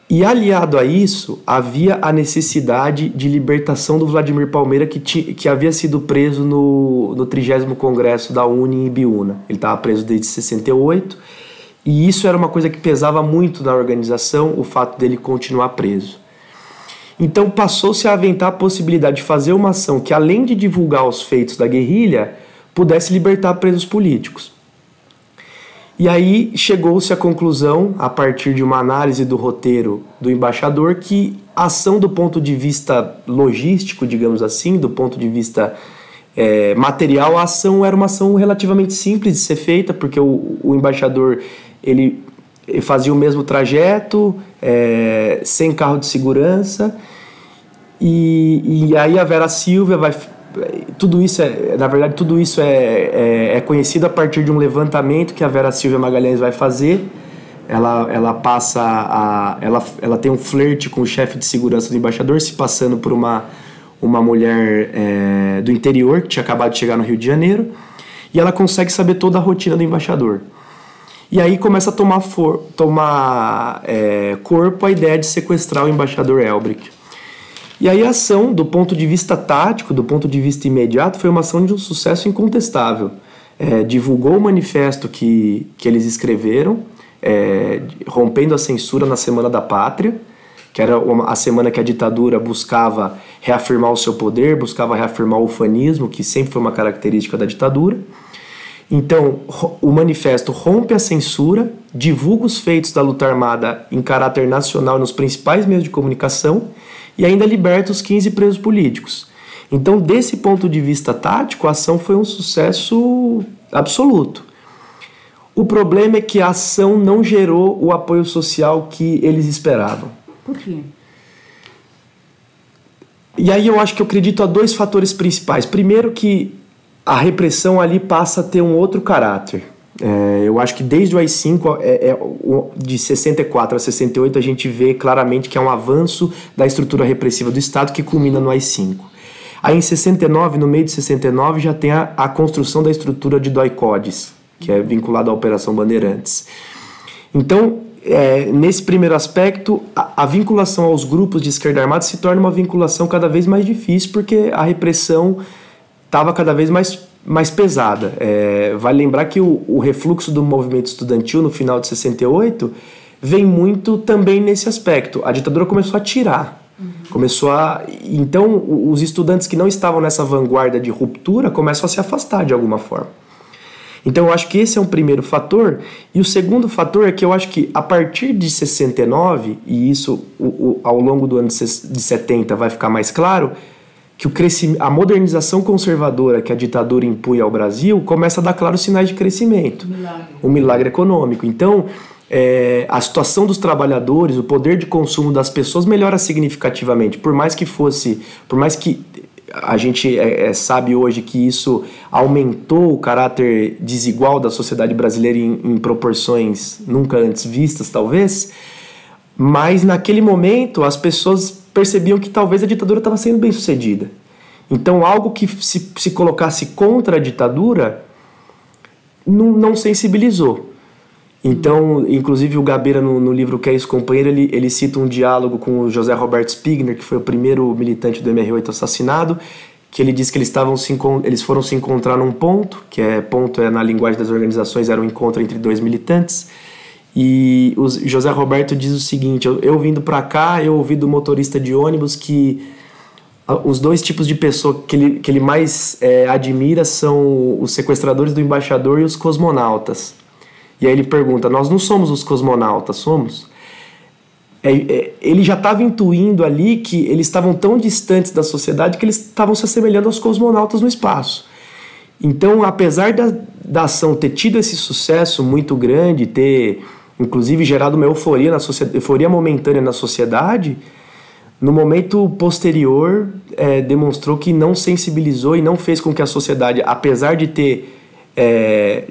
E aliado a isso, havia a necessidade de libertação do Vladimir Palmeira, que havia sido preso no 30º Congresso da UNE em Ibiúna. Ele estava preso desde 68, e isso era uma coisa que pesava muito na organização, o fato dele continuar preso. Então passou-se a aventar a possibilidade de fazer uma ação que, além de divulgar os feitos da guerrilha, pudesse libertar presos políticos. E aí chegou-se à conclusão, a partir de uma análise do roteiro do embaixador, que a ação do ponto de vista logístico, digamos assim, do ponto de vista material, a ação era uma ação relativamente simples de ser feita, porque o embaixador ele fazia o mesmo trajeto, sem carro de segurança, e aí a Vera Silvia vai... Tudo isso é conhecido a partir de um levantamento que a Vera Silvia Magalhães vai fazer. Ela tem um flerte com o chefe de segurança do embaixador, se passando por uma mulher do interior que tinha acabado de chegar no Rio de Janeiro, e ela consegue saber toda a rotina do embaixador. E aí começa a tomar corpo a ideia de sequestrar o embaixador Elbrick. E aí a ação, do ponto de vista tático, do ponto de vista imediato, foi uma ação de um sucesso incontestável. Divulgou o manifesto que eles escreveram, rompendo a censura na Semana da Pátria, que era a semana que a ditadura buscava reafirmar o seu poder, buscava reafirmar o ufanismo, que sempre foi uma característica da ditadura. Então, o manifesto rompe a censura, divulga os feitos da luta armada em caráter nacional nos principais meios de comunicação e ainda liberta os 15 presos políticos. Então, desse ponto de vista tático, a ação foi um sucesso absoluto. O problema é que a ação não gerou o apoio social que eles esperavam. Por quê? E aí eu acredito a 2 fatores principais. Primeiro, que a repressão ali passa a ter um outro caráter. Eu acho que desde o AI-5, de 64 a 68, a gente vê claramente que é um avanço da estrutura repressiva do Estado que culmina no AI-5. Aí em 69, no meio de 69, já tem a construção da estrutura de DOI-CODES, que é vinculada à Operação Bandeirantes. Então, nesse primeiro aspecto, a vinculação aos grupos de esquerda armada se torna uma vinculação cada vez mais difícil, porque a repressão estava cada vez mais pesada. Vale lembrar que o refluxo do movimento estudantil no final de 68 vem muito também nesse aspecto. A ditadura começou a tirar. Então, os estudantes que não estavam nessa vanguarda de ruptura começam a se afastar de alguma forma. Então, eu acho que esse é um primeiro fator. E o segundo fator é que eu acho que a partir de 69, e isso ao longo do ano de 70 vai ficar mais claro, que a modernização conservadora que a ditadura impunha ao Brasil começa a dar claros sinais de crescimento. Um milagre econômico. Então, a situação dos trabalhadores, o poder de consumo das pessoas melhora significativamente. Por mais que a gente sabe hoje que isso aumentou o caráter desigual da sociedade brasileira em proporções nunca antes vistas, talvez, mas naquele momento as pessoas percebiam que talvez a ditadura estava sendo bem sucedida. Então algo que se colocasse contra a ditadura não sensibilizou. Então, inclusive o Gabeira no livro Que é Isso, Companheiro, ele cita um diálogo com o José Roberto Spigner, que foi o primeiro militante do MR8 assassinado, que ele diz que eles foram se encontrar num ponto, ponto na linguagem das organizações era um encontro entre 2 militantes, E o José Roberto diz o seguinte: eu vindo para cá, eu ouvi do motorista de ônibus que os dois tipos de pessoa que ele mais admira são os sequestradores do embaixador e os cosmonautas. E aí ele pergunta: nós não somos os cosmonautas, somos? Ele já estava intuindo ali que eles estavam tão distantes da sociedade que eles estavam se assemelhando aos cosmonautas no espaço. Então, apesar da ação ter tido esse sucesso muito grande, ter inclusive gerado uma euforia momentânea na sociedade, no momento posterior demonstrou que não sensibilizou e não fez com que a sociedade, apesar de ter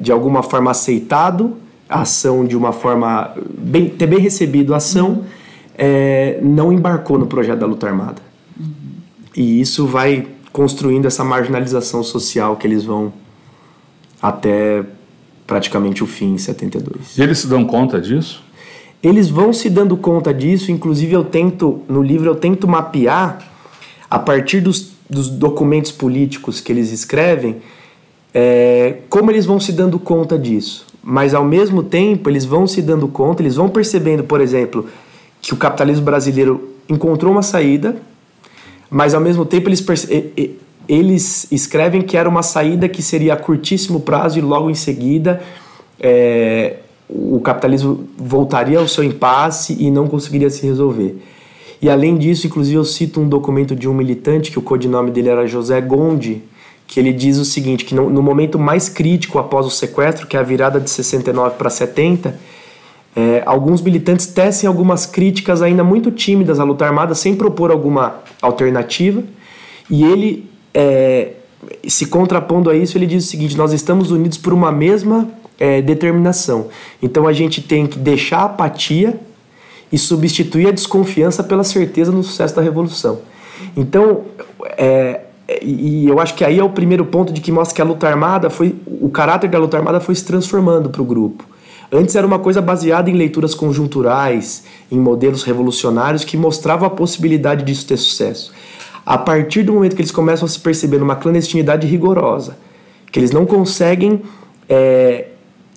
de alguma forma aceitado a ação, de uma forma ter bem recebido a ação, não embarcou no projeto da luta armada. E isso vai construindo essa marginalização social que eles vão até praticamente o fim, em 72. E eles se dão conta disso? Eles vão se dando conta disso. Inclusive no livro eu tento mapear, a partir dos documentos políticos que eles escrevem, como eles vão se dando conta disso. Mas ao mesmo tempo eles vão se dando conta, eles vão percebendo, por exemplo, que o capitalismo brasileiro encontrou uma saída, mas ao mesmo tempo eles escrevem que era uma saída que seria a curtíssimo prazo e logo em seguida o capitalismo voltaria ao seu impasse e não conseguiria se resolver. E além disso, inclusive eu cito um documento de um militante, que o codinome dele era José Gondi, que ele diz o seguinte, que no momento mais crítico após o sequestro, que é a virada de 69 para 70, alguns militantes tecem algumas críticas ainda muito tímidas à luta armada, sem propor alguma alternativa, e ele, se contrapondo a isso, ele diz o seguinte: nós estamos unidos por uma mesma determinação, então a gente tem que deixar a apatia e substituir a desconfiança pela certeza no sucesso da revolução. Então, e eu acho que aí é o primeiro ponto de que mostra que a luta armada o caráter da luta armada foi se transformando para o grupo. Antes era uma coisa baseada em leituras conjunturais, em modelos revolucionários que mostravam a possibilidade disso ter sucesso. A partir do momento que eles começam a se perceber numa clandestinidade rigorosa, que eles não conseguem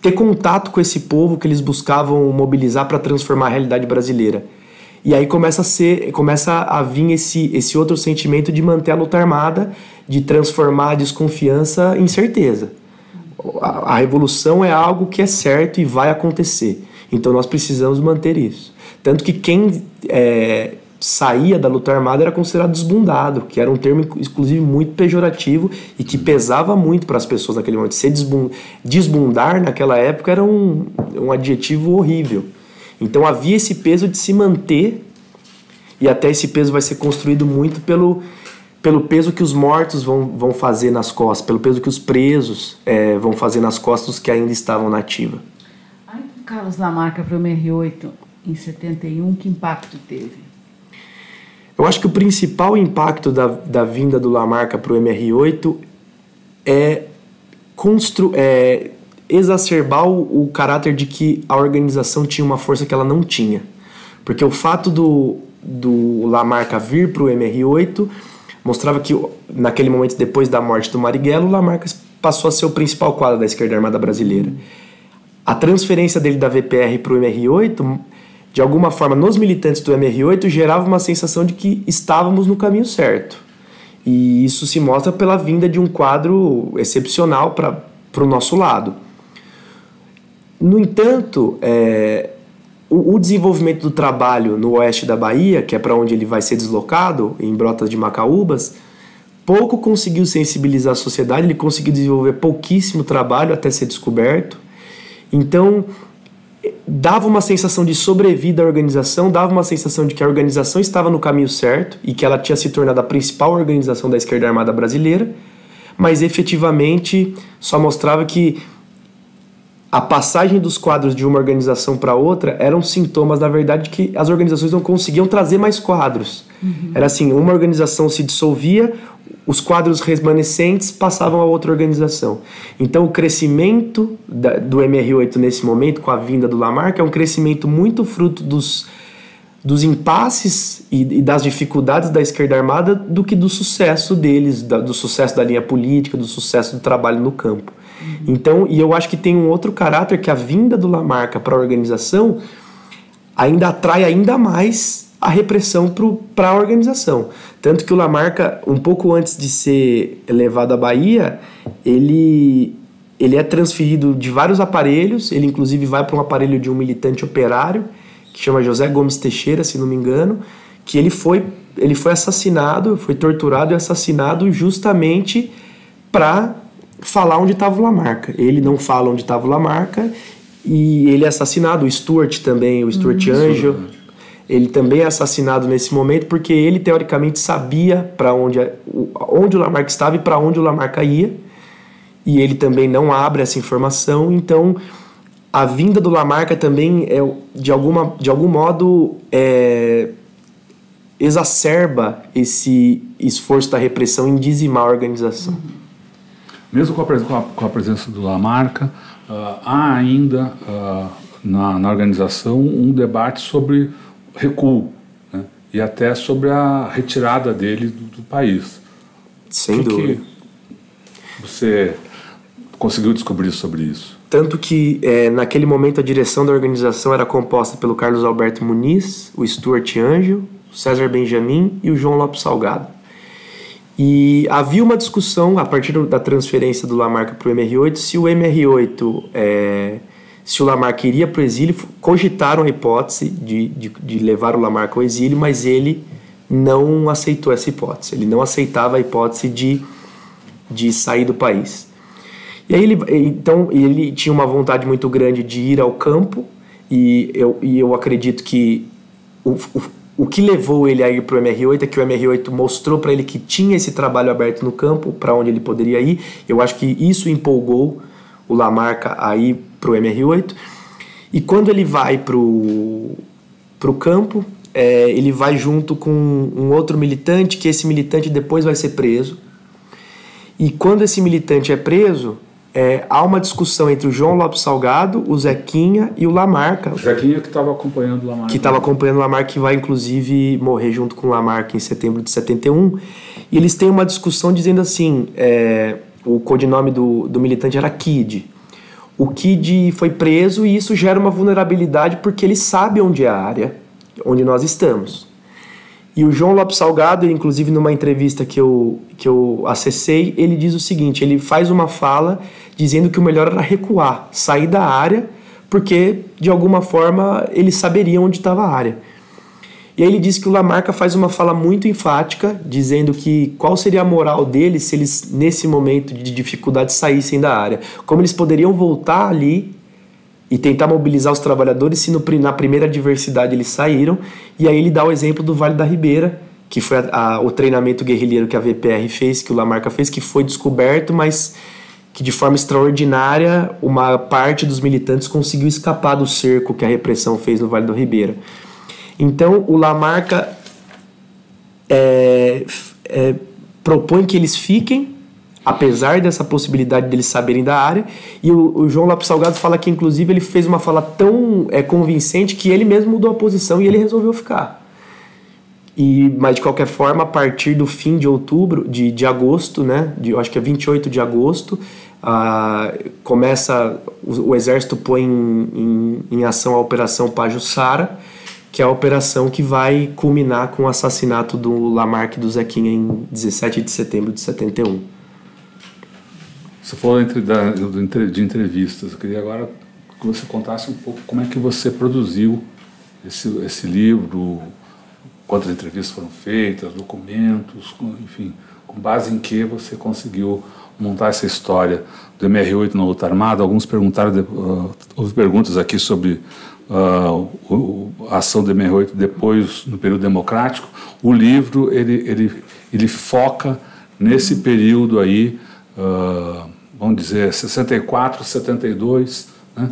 ter contato com esse povo que eles buscavam mobilizar para transformar a realidade brasileira. E aí começa a vir esse outro sentimento de manter a luta armada, de transformar a desconfiança em certeza. A revolução é algo que é certo e vai acontecer. Então nós precisamos manter isso. Tanto que quem saía da luta armada era considerado desbundado, que era um termo, inclusive, muito pejorativo e que pesava muito para as pessoas naquele momento. Ser desbundar naquela época era um adjetivo horrível. Então havia esse peso de se manter, e até esse peso vai ser construído muito pelo peso que os mortos vão fazer nas costas, pelo peso que os presos vão fazer nas costas dos que ainda estavam na ativa. Aí, Carlos Lamarca para o MR8 em 71, que impacto teve? Eu acho que o principal impacto da vinda do Lamarca para o MR8 é exacerbar o caráter de que a organização tinha uma força que ela não tinha. Porque o fato do Lamarca vir para o MR8 mostrava que, naquele momento, depois da morte do Marighella, o Lamarca passou a ser o principal quadro da esquerda armada brasileira. A transferência dele da VPR para o MR8, de alguma forma, nos militantes do MR8, gerava uma sensação de que estávamos no caminho certo. E isso se mostra pela vinda de um quadro excepcional para o nosso lado. No entanto, o desenvolvimento do trabalho no oeste da Bahia, que é para onde ele vai ser deslocado, em Brotas de Macaúbas, pouco conseguiu sensibilizar a sociedade, ele conseguiu desenvolver pouquíssimo trabalho até ser descoberto. Então, dava uma sensação de sobrevida à organização, dava uma sensação de que a organização estava no caminho certo e que ela tinha se tornado a principal organização da esquerda armada brasileira, mas efetivamente só mostrava que a passagem dos quadros de uma organização para outra eram sintomas, na verdade, de que as organizações não conseguiam trazer mais quadros. Era assim, uma organização se dissolvia, os quadros remanescentes passavam a outra organização. Então o crescimento do MR8 nesse momento, com a vinda do Lamarca, é um crescimento muito fruto dos impasses e das dificuldades da esquerda armada do que do sucesso deles, do sucesso da linha política, do sucesso do trabalho no campo. Então, e eu acho que tem um outro caráter, que a vinda do Lamarca para a organização ainda atrai ainda mais a repressão para a organização. Tanto que o Lamarca, um pouco antes de ser levado à Bahia, ele é transferido de vários aparelhos, ele inclusive vai para um aparelho de um militante operário, que chama José Gomes Teixeira, se não me engano, que ele foi assassinado, foi torturado e assassinado justamente para falar onde estava o Lamarca. Ele não fala onde estava o Lamarca e ele é assassinado. O Stuart também, o Stuart Angel, ele também é assassinado nesse momento porque ele teoricamente sabia para onde o Lamarca estava e para onde o Lamarca ia, e ele também não abre essa informação. Então a vinda do Lamarca também de algum modo exacerba esse esforço da repressão em dizimar a organização. Mesmo com a presença do Lamarca, há ainda na organização um debate sobre recuo, né? E até sobre a retirada dele do país. Sem dúvida. Que você conseguiu descobrir sobre isso? Tanto que naquele momento a direção da organização era composta pelo Carlos Alberto Muniz, o Stuart Angel, o César Benjamin e o João Lopes Salgado. E havia uma discussão, a partir da transferência do Lamarca para o MR8, se o MR8, se o Lamarca iria para o exílio. Cogitaram a hipótese de levar o Lamarca ao exílio, mas ele não aceitou essa hipótese. Ele não aceitava a hipótese de sair do país. E aí ele tinha uma vontade muito grande de ir ao campo, e eu acredito que o que levou ele a ir para o MR8 é que o MR8 mostrou para ele que tinha esse trabalho aberto no campo, para onde ele poderia ir. Eu acho que isso empolgou o Lamarca a ir para o MR8. E quando ele vai para o campo, ele vai junto com um outro militante, que esse militante depois vai ser preso. E quando esse militante é preso, há uma discussão entre o João Lopes Salgado, o Zequinha e o Lamarca. O Zequinha que estava acompanhando o Lamarca. Que estava acompanhando o Lamarca, que vai inclusive morrer junto com o Lamarca em setembro de 71. E eles têm uma discussão dizendo assim, o codinome do militante era Kid. O Kid foi preso e isso gera uma vulnerabilidade porque ele sabe onde é a área, onde nós estamos. E o João Lopes Salgado, inclusive numa entrevista que eu acessei, ele diz o seguinte, ele faz uma fala dizendo que o melhor era recuar, sair da área, porque de alguma forma eles saberiam onde estava a área. E aí ele diz que o Lamarca faz uma fala muito enfática, dizendo que qual seria a moral deles se eles, nesse momento de dificuldade, saíssem da área. Como eles poderiam voltar ali e tentar mobilizar os trabalhadores se na primeira adversidade eles saíram. E aí ele dá o exemplo do Vale da Ribeira, que foi o treinamento guerrilheiro que a VPR fez, que o Lamarca fez, que foi descoberto, mas que de forma extraordinária uma parte dos militantes conseguiu escapar do cerco que a repressão fez no Vale do Ribeira. Então o Lamarca propõe que eles fiquem, apesar dessa possibilidade deles saberem da área, e o João Lopes Salgado fala que inclusive ele fez uma fala tão convincente que ele mesmo mudou a posição e ele resolveu ficar. Mas de qualquer forma, a partir do fim de outubro, de agosto, né, eu acho que é 28 de agosto, o exército põe em ação a Operação Pajuçara, que é a operação que vai culminar com o assassinato do Lamarca e do Zequinha em 17 de setembro de 71. Você falou de entrevistas. Eu queria agora que você contasse um pouco como é que você produziu esse livro, quantas entrevistas foram feitas, documentos, enfim, com base em que você conseguiu montar essa história do MR8 na luta armada. Alguns perguntaram, houve perguntas aqui sobre a ação do MR8 depois, no período democrático. O livro, ele foca nesse período aí, vamos dizer, 64, 72, né?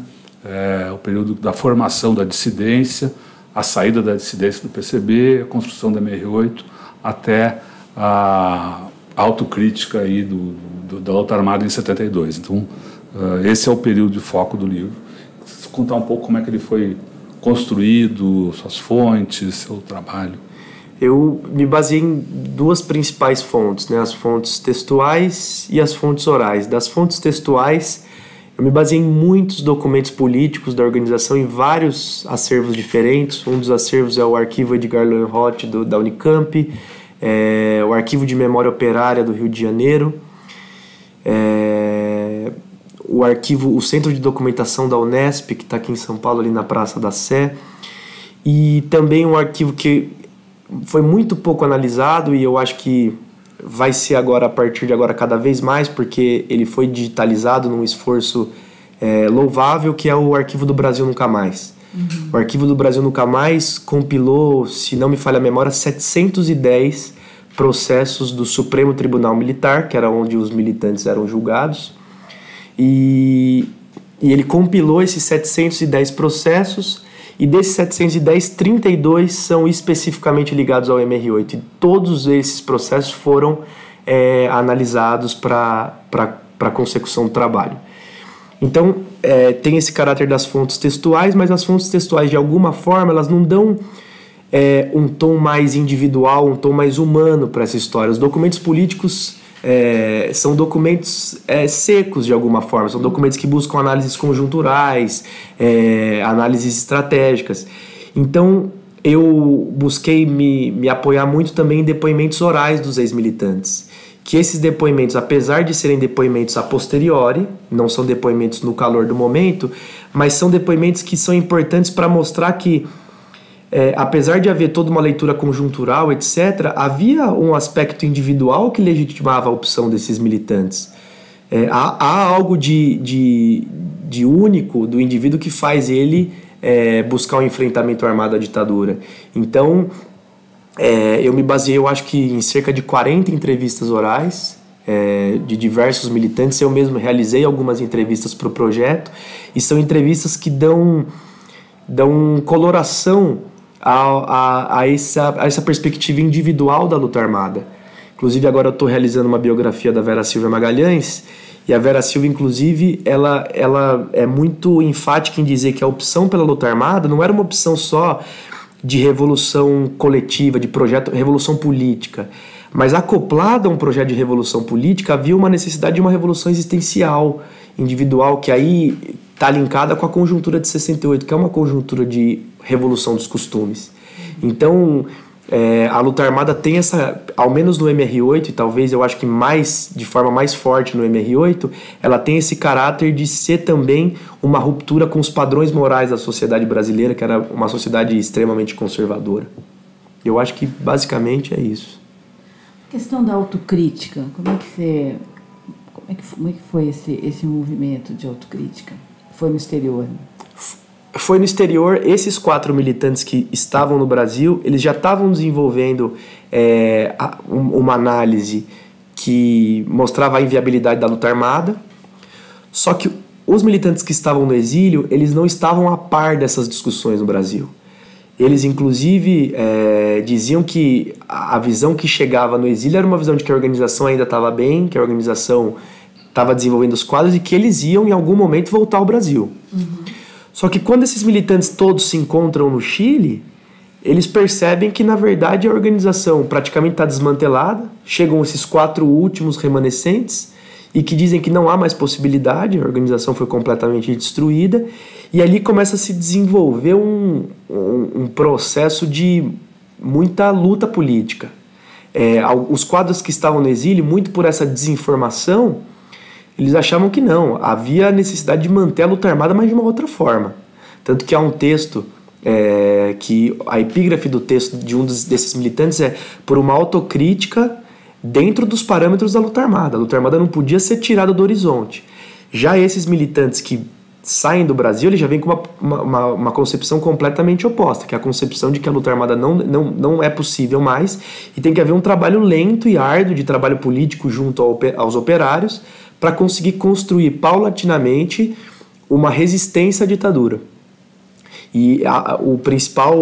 O período da formação da dissidência, a saída da dissidência do PCB, a construção da MR8, até a autocrítica aí da luta armada em 72. Então, esse é o período de foco do livro. Contar um pouco como é que ele foi construído, suas fontes, seu trabalho. Eu me baseei em duas principais fontes, né? As fontes textuais e as fontes orais. Das fontes textuais, eu me baseei em muitos documentos políticos da organização, em vários acervos diferentes. Um dos acervos é o Arquivo Edgar Löwenroth da Unicamp, o Arquivo de Memória Operária do Rio de Janeiro, o Centro de Documentação da Unesp, que está aqui em São Paulo, ali na Praça da Sé, e também um arquivo que foi muito pouco analisado, e eu acho que vai ser agora, a partir de agora, cada vez mais, porque ele foi digitalizado num esforço louvável, que é o Arquivo do Brasil Nunca Mais. Uhum. O Arquivo do Brasil Nunca Mais compilou, se não me falha a memória, 710 processos do Supremo Tribunal Militar, que era onde os militantes eram julgados, e ele compilou esses 710 processos, e desses 710, 32 são especificamente ligados ao MR8, e todos esses processos foram analisados para consecução do trabalho. Então, tem esse caráter das fontes textuais, mas as fontes textuais, de alguma forma, elas não dão um tom mais individual, um tom mais humano para essa história. Os documentos políticos são documentos secos, de alguma forma, são documentos que buscam análises conjunturais, análises estratégicas. Então, eu busquei me apoiar muito também em depoimentos orais dos ex-militantes, que esses depoimentos, apesar de serem depoimentos a posteriori, não são depoimentos no calor do momento, mas são depoimentos que são importantes para mostrar que, apesar de haver toda uma leitura conjuntural, etc., havia um aspecto individual que legitimava a opção desses militantes. Há algo de único do indivíduo que faz ele buscar um enfrentamento armado à ditadura. Então, eu me baseei, eu acho que em cerca de 40 entrevistas orais de diversos militantes. Eu mesmo realizei algumas entrevistas para o projeto, e são entrevistas que dão coloração a essa perspectiva individual da luta armada. Inclusive, agora eu estou realizando uma biografia da Vera Silva Magalhães, e a Vera Silva, inclusive, ela é muito enfática em dizer que a opção pela luta armada não era uma opção só de revolução coletiva, de projeto, revolução política, mas acoplada a um projeto de revolução política havia uma necessidade de uma revolução existencial, individual, que aí está linkada com a conjuntura de 68, que é uma conjuntura de revolução dos costumes. Então, a luta armada tem essa, ao menos no MR8, e talvez eu acho que de forma mais forte no MR8, ela tem esse caráter de ser também uma ruptura com os padrões morais da sociedade brasileira, que era uma sociedade extremamente conservadora. Eu acho que basicamente é isso. A questão da autocrítica, como é que foi esse movimento de autocrítica? Foi no exterior? Foi no exterior. Esses 4 militantes que estavam no Brasil, eles já estavam desenvolvendo uma análise que mostrava a inviabilidade da luta armada, só que os militantes que estavam no exílio, eles não estavam a par dessas discussões no Brasil. Eles, inclusive, diziam que a visão que chegava no exílio era uma visão de que a organização ainda estava bem, que a organização estava desenvolvendo os quadros e que eles iam, em algum momento, voltar ao Brasil. Uhum. Só que quando esses militantes todos se encontram no Chile, eles percebem que, na verdade, a organização praticamente está desmantelada, chegam esses 4 últimos remanescentes e que dizem que não há mais possibilidade, a organização foi completamente destruída, e ali começa a se desenvolver um processo de muita luta política. Os quadros que estavam no exílio, muito por essa desinformação, eles achavam que não, havia necessidade de manter a luta armada, mas de uma outra forma. Tanto que há um texto, que a epígrafe do texto de um desses militantes é por uma autocrítica dentro dos parâmetros da luta armada. A luta armada não podia ser tirada do horizonte. Já esses militantes que saem do Brasil, eles já vêm com uma concepção completamente oposta, que é a concepção de que a luta armada não é possível mais, e tem que haver um trabalho lento e árduo de trabalho político junto aos operários, para conseguir construir paulatinamente uma resistência à ditadura. E o principal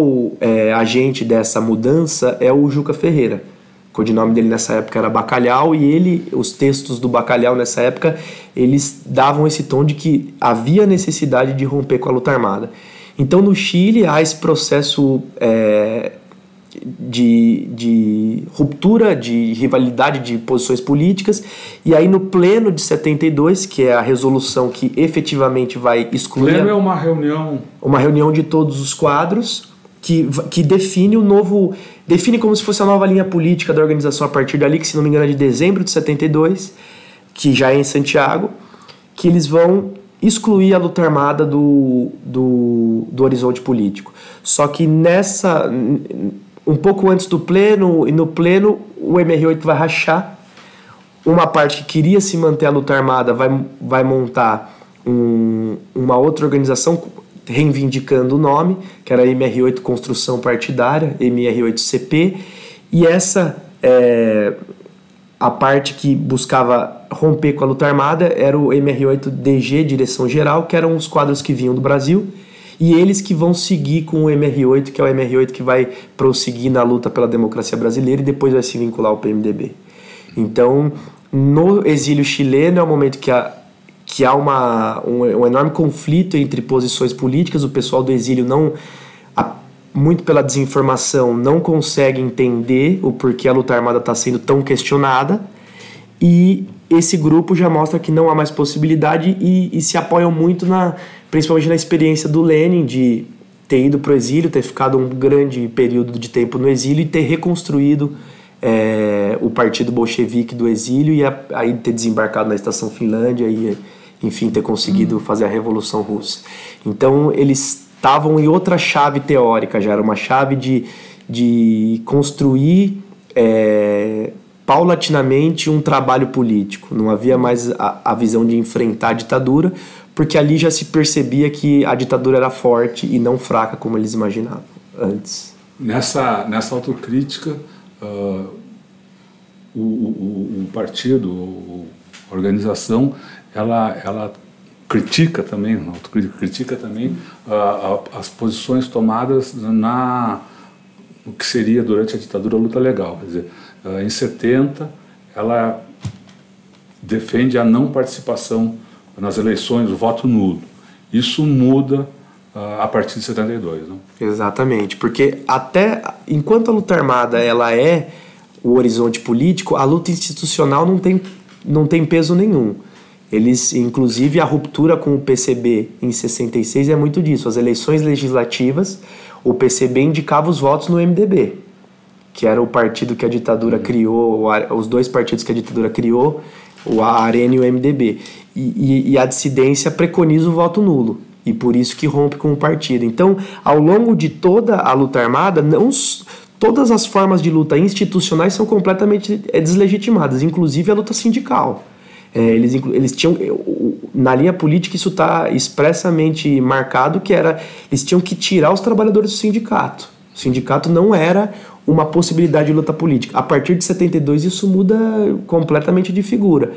agente dessa mudança é o Juca Ferreira. O codinome dele nessa época era Bacalhau, e os textos do Bacalhau nessa época, eles davam esse tom de que havia necessidade de romper com a luta armada. Então, no Chile, há esse processo de ruptura, de rivalidade de posições políticas, e aí no pleno de 72, que é a resolução que efetivamente vai excluir... O pleno é uma reunião... Uma reunião de todos os quadros, que define o novo... Define como se fosse a nova linha política da organização a partir dali, que se não me engano é de dezembro de 72, que já é em Santiago, que eles vão excluir a luta armada do horizonte político. Só que um pouco antes do pleno, e no pleno o MR8 vai rachar. Uma parte que queria se manter a luta armada vai montar uma outra organização reivindicando o nome, que era MR8 Construção Partidária, MR8CP, e essa a parte que buscava romper com a luta armada era o MR8DG, Direção Geral, que eram os quadros que vinham do Brasil, e eles que vão seguir com o MR8, que é o MR8 que vai prosseguir na luta pela democracia brasileira e depois vai se vincular ao PMDB. Então, no exílio chileno é o momento que há um enorme conflito entre posições políticas. O pessoal do exílio, muito pela desinformação, não consegue entender o porquê a luta armada está sendo tão questionada, e esse grupo já mostra que não há mais possibilidade e se apoiam muito principalmente na experiência do Lenin de ter ido para o exílio, ter ficado um grande período de tempo no exílio e ter reconstruído o partido bolchevique do exílio, e aí ter desembarcado na estação Finlândia e, enfim, ter conseguido fazer a Revolução Russa. Então eles estavam em outra chave teórica, já era uma chave de construir paulatinamente um trabalho político. Não havia mais a visão de enfrentar a ditadura, porque ali já se percebia que a ditadura era forte e não fraca como eles imaginavam antes. Nessa autocrítica, o partido, a organização, ela critica também as posições tomadas no que seria durante a ditadura a luta legal. Quer dizer, em 70 ela defende a não participação nas eleições, o voto nulo. Isso muda a partir de 72, não? Exatamente, porque até enquanto a luta armada ela é o horizonte político, a luta institucional não tem peso nenhum. Eles, inclusive, a ruptura com o PCB em 66 é muito disso. As eleições legislativas, o PCB indicava os votos no MDB, que era o partido que a ditadura criou, os dois partidos que a ditadura criou, o AREN e o MDB. E a dissidência preconiza o voto nulo, e por isso que rompe com o partido. Então, ao longo de toda a luta armada, todas as formas de luta institucionais são completamente deslegitimadas, inclusive a luta sindical. Eles tinham, na linha política isso está expressamente marcado, que eles tinham que tirar os trabalhadores do sindicato. O sindicato não era uma possibilidade de luta política. A partir de 72 isso muda completamente de figura.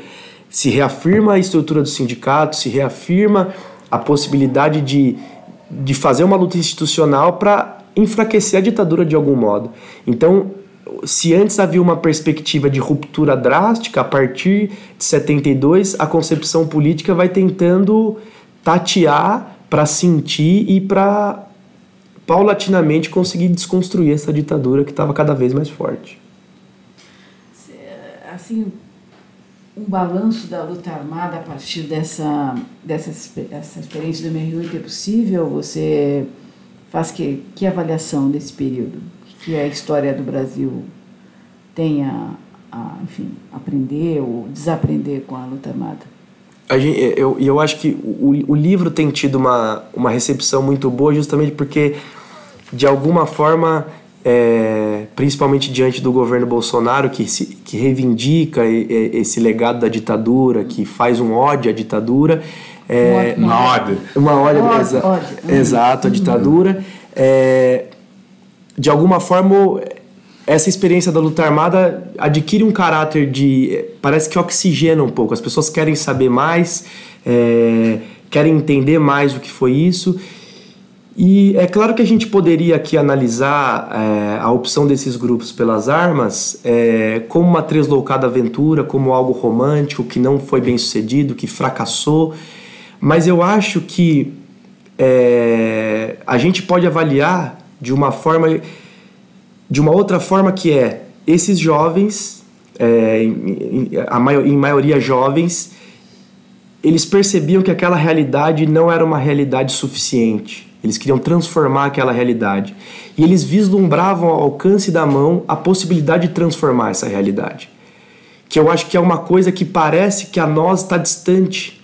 Se reafirma a estrutura do sindicato, se reafirma a possibilidade de fazer uma luta institucional para enfraquecer a ditadura de algum modo. Então, se antes havia uma perspectiva de ruptura drástica, a partir de 72 a concepção política vai tentando tatear para sentir e para paulatinamente conseguir desconstruir essa ditadura que estava cada vez mais forte. Assim, um balanço da luta armada a partir dessa experiência do MR8 é possível? Você faz que avaliação desse período? Que a história do Brasil tenha enfim, aprender ou desaprender com a luta armada? Eu acho que o livro tem tido uma recepção muito boa, justamente porque, de alguma forma, principalmente diante do governo Bolsonaro, que reivindica esse legado da ditadura, que faz um ódio à ditadura. Uma ódio. Exato, à ditadura. De alguma forma, essa experiência da luta armada adquire um caráter parece que oxigena um pouco. As pessoas querem saber mais, querem entender mais o que foi isso. E é claro que a gente poderia aqui analisar a opção desses grupos pelas armas como uma tresloucada aventura, como algo romântico, que não foi bem sucedido, que fracassou. Mas eu acho que a gente pode avaliar de uma forma de uma outra forma, que é esses jovens, em maioria jovens, eles percebiam que aquela realidade não era uma realidade suficiente. Eles queriam transformar aquela realidade. E eles vislumbravam ao alcance da mão a possibilidade de transformar essa realidade. Que eu acho que é uma coisa que parece que a nós está distante.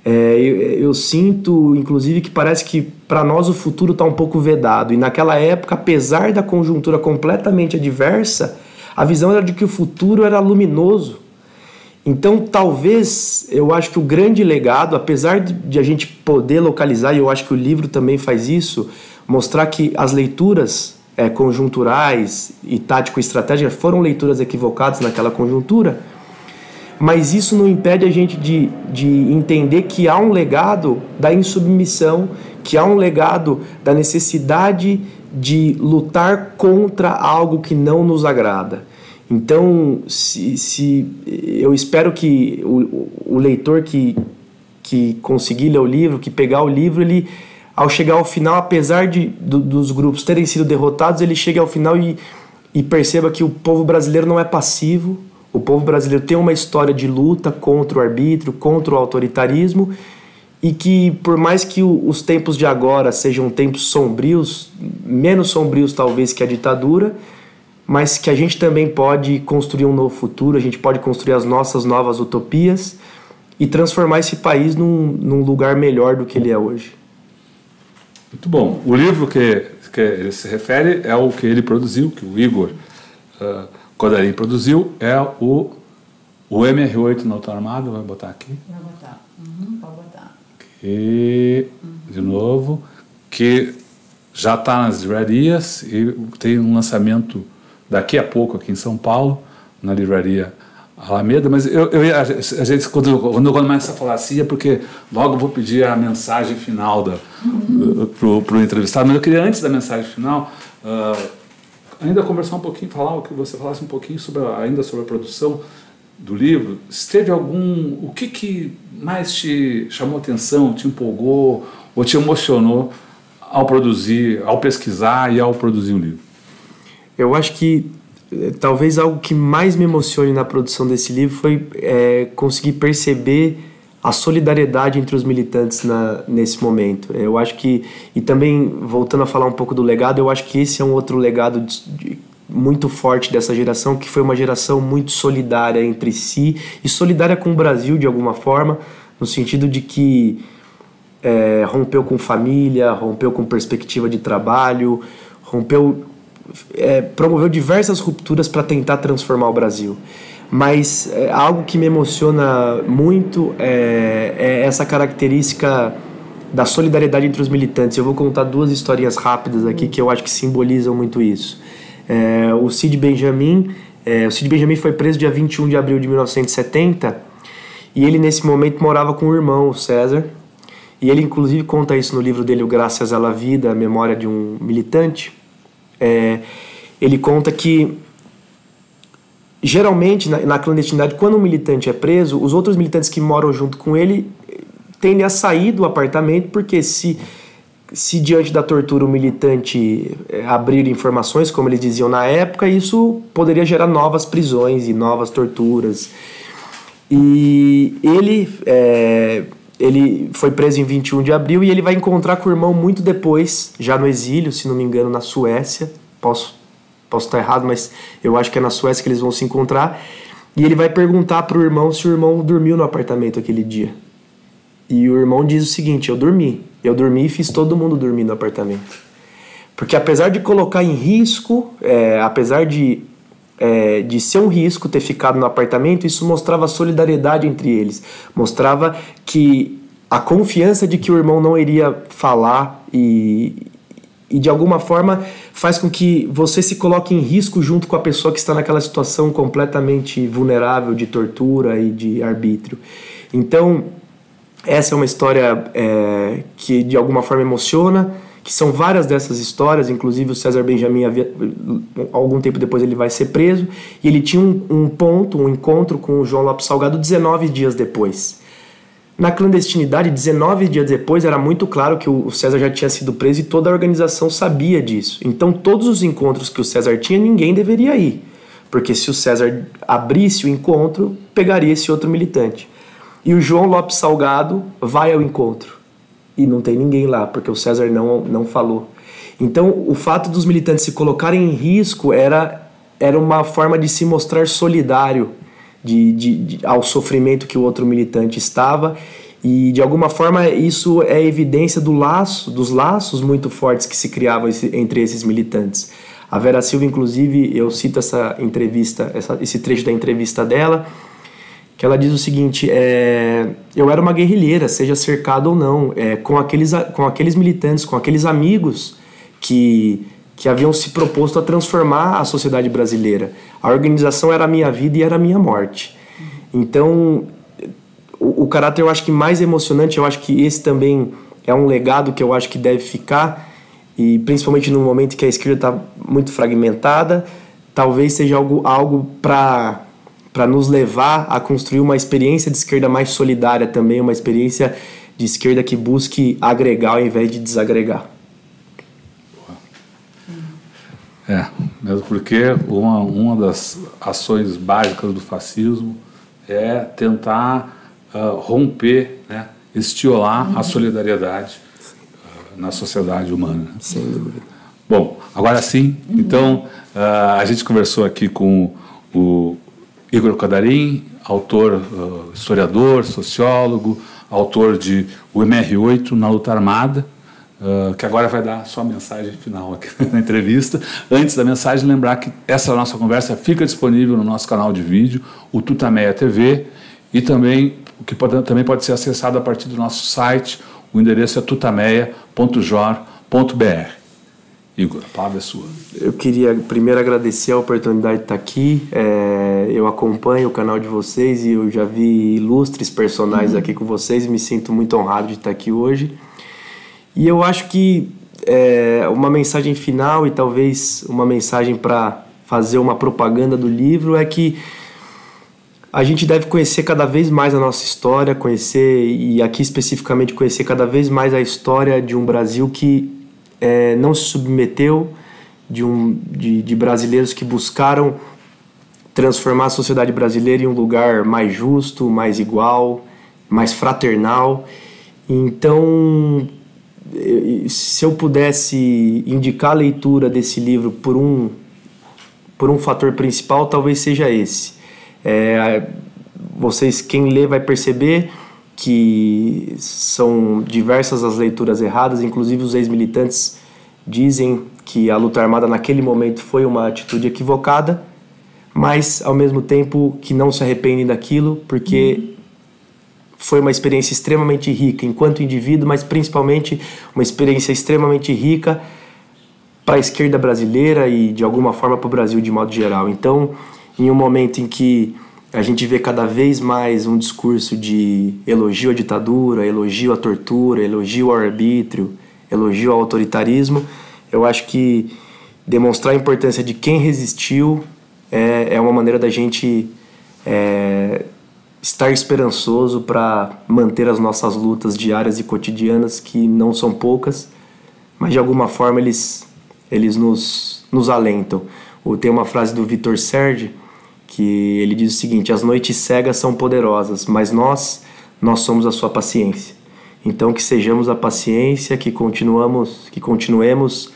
Eu sinto, inclusive, que parece que para nós o futuro está um pouco vedado. E naquela época, apesar da conjuntura completamente adversa, a visão era de que o futuro era luminoso. Então, talvez, eu acho que o grande legado, apesar de a gente poder localizar, e eu acho que o livro também faz isso, mostrar que as leituras conjunturais e tático-estratégicas foram leituras equivocadas naquela conjuntura, mas isso não impede a gente de entender que há um legado da insubmissão, que há um legado da necessidade de lutar contra algo que não nos agrada. Então, eu espero que o leitor que conseguir ler o livro, que pegar o livro, ele, ao chegar ao final, apesar dos grupos terem sido derrotados, ele chegue ao final e perceba que o povo brasileiro não é passivo. O povo brasileiro tem uma história de luta contra o arbítrio, contra o autoritarismo, e que, por mais que os tempos de agora sejam tempos sombrios, menos sombrios talvez que a ditadura, mas que a gente também pode construir um novo futuro, a gente pode construir as nossas novas utopias e transformar esse país num lugar melhor do que ele é hoje. Muito bom. O livro que ele se refere é o que ele produziu, que o Igor Codarim produziu, é o MR8 na Autoarmada. Vai botar aqui? Vai botar. Pode botar. Aqui, de novo, que já está nas livrarias e tem um lançamento daqui a pouco aqui em São Paulo, na livraria Alameda, mas a gente, quando eu começo a falar assim, é porque logo eu vou pedir a mensagem final pro entrevistado, mas eu queria, antes da mensagem final, ainda conversar um pouquinho, que você falasse um pouquinho ainda sobre a produção do livro. Se teve o que mais te chamou atenção, te empolgou ou te emocionou ao produzir, ao pesquisar e ao produzir o livro? Eu acho que talvez algo que mais me emocione na produção desse livro foi conseguir perceber a solidariedade entre os militantes nesse momento. Eu acho que, e também voltando a falar um pouco do legado, eu acho que esse é um outro legado muito forte dessa geração, que foi uma geração muito solidária entre si e solidária com o Brasil de alguma forma, no sentido de que rompeu com família, rompeu com perspectiva de trabalho, promoveu diversas rupturas para tentar transformar o Brasil. Mas algo que me emociona muito é essa característica da solidariedade entre os militantes. Eu vou contar duas historinhas rápidas aqui que eu acho que simbolizam muito isso. O Cid Benjamin foi preso dia 21 de abril de 1970 e ele nesse momento morava com o irmão, o César, e ele inclusive conta isso no livro dele, o Graças à la Vida, a memória de um militante. Ele conta que geralmente na clandestinidade, quando um militante é preso, os outros militantes que moram junto com ele tendem a sair do apartamento, porque se diante da tortura o militante abrir informações, como eles diziam na época, isso poderia gerar novas prisões e novas torturas. E ele foi preso em 21 de abril e ele vai encontrar com o irmão muito depois, já no exílio, se não me engano, na Suécia. Posso estar errado, mas eu acho que é na Suécia que eles vão se encontrar. E ele vai perguntar para o irmão se o irmão dormiu no apartamento aquele dia. E o irmão diz o seguinte: eu dormi e fiz todo mundo dormir no apartamento. Porque apesar de colocar em risco, apesar de ser um risco ter ficado no apartamento, isso mostrava solidariedade entre eles. Mostrava que a confiança de que o irmão não iria falar e de alguma forma faz com que você se coloque em risco junto com a pessoa que está naquela situação completamente vulnerável de tortura e de arbítrio. Então, essa é uma história que de alguma forma emociona, que são várias dessas histórias. Inclusive o César Benjamin, algum tempo depois ele vai ser preso, e ele tinha um encontro com o João Lopes Salgado 19 dias depois. Na clandestinidade, 19 dias depois, era muito claro que o César já tinha sido preso e toda a organização sabia disso. Então, todos os encontros que o César tinha, ninguém deveria ir. Porque se o César abrisse o encontro, pegaria esse outro militante. E o João Lopes Salgado vai ao encontro. E não tem ninguém lá, porque o César não falou. Então, o fato dos militantes se colocarem em risco era uma forma de se mostrar solidário ao sofrimento que o outro militante estava, e de alguma forma isso é evidência dos laços muito fortes que se criavam entre esses militantes. A Vera Silva, inclusive, eu cito essa entrevista, esse trecho da entrevista dela, que ela diz o seguinte: eu era uma guerrilheira, seja cercado ou não, com aqueles militantes, com aqueles amigos que haviam se proposto a transformar a sociedade brasileira. A organização era a minha vida e era a minha morte. Então, o caráter, eu acho que mais emocionante, eu acho que esse também é um legado que eu acho que deve ficar, e principalmente no momento em que a esquerda está muito fragmentada, talvez seja algo para nos levar a construir uma experiência de esquerda mais solidária também, uma experiência de esquerda que busque agregar ao invés de desagregar. Mesmo porque uma das ações básicas do fascismo é tentar romper, né, estiolar a solidariedade na sociedade humana. Sem dúvida. Bom, agora sim, então a gente conversou aqui com o Igor Codarim, autor, historiador, sociólogo, autor de O MR8 na Luta Armada, que agora vai dar sua mensagem final aqui na entrevista. Antes da mensagem, lembrar que essa nossa conversa fica disponível no nosso canal de vídeo, o Tutameia TV, e também também pode ser acessado a partir do nosso site. O endereço é tutameia.jor.br. Igor, a palavra é sua. Eu queria primeiro agradecer a oportunidade de estar aqui. Eu acompanho o canal de vocês e eu já vi ilustres personagens aqui com vocês e me sinto muito honrado de estar aqui hoje. E eu acho que uma mensagem final e talvez uma mensagem para fazer uma propaganda do livro é que a gente deve conhecer cada vez mais a nossa história, e aqui especificamente conhecer cada vez mais a história de um Brasil que não se submeteu, de brasileiros que buscaram transformar a sociedade brasileira em um lugar mais justo, mais igual, mais fraternal. Então, se eu pudesse indicar a leitura desse livro por um fator principal, talvez seja esse. Quem lê vai perceber que são diversas as leituras erradas, inclusive os ex-militantes dizem que a luta armada naquele momento foi uma atitude equivocada, mas ao mesmo tempo que não se arrependem daquilo, porque foi uma experiência extremamente rica enquanto indivíduo, mas principalmente uma experiência extremamente rica para a esquerda brasileira e de alguma forma para o Brasil de modo geral. Então, em um momento em que a gente vê cada vez mais um discurso de elogio à ditadura, elogio à tortura, elogio ao arbítrio, elogio ao autoritarismo, eu acho que demonstrar a importância de quem resistiu é uma maneira da gente estar esperançoso para manter as nossas lutas diárias e cotidianas, que não são poucas, mas de alguma forma eles nos alentam. Tem uma frase do Vitor Serge que ele diz o seguinte: as noites cegas são poderosas, mas nós somos a sua paciência. Então que sejamos a paciência, que continuemos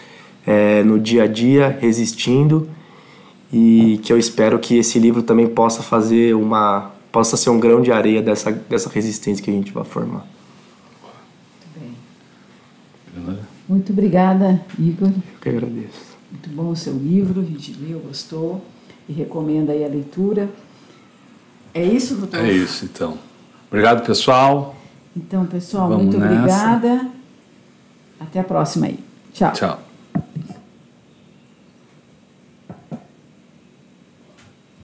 no dia a dia resistindo, e que eu espero que esse livro também possa ser um grão de areia dessa resistência que a gente vai formar. Muito bem. Muito obrigada, Igor. Eu que agradeço. Muito bom o seu livro, a gente viu, gostou e recomenda aí a leitura. É isso, doutor? É isso, então. Obrigado, pessoal. Então, pessoal, Vamos muito nessa. obrigada. Até a próxima aí. Tchau. Tchau.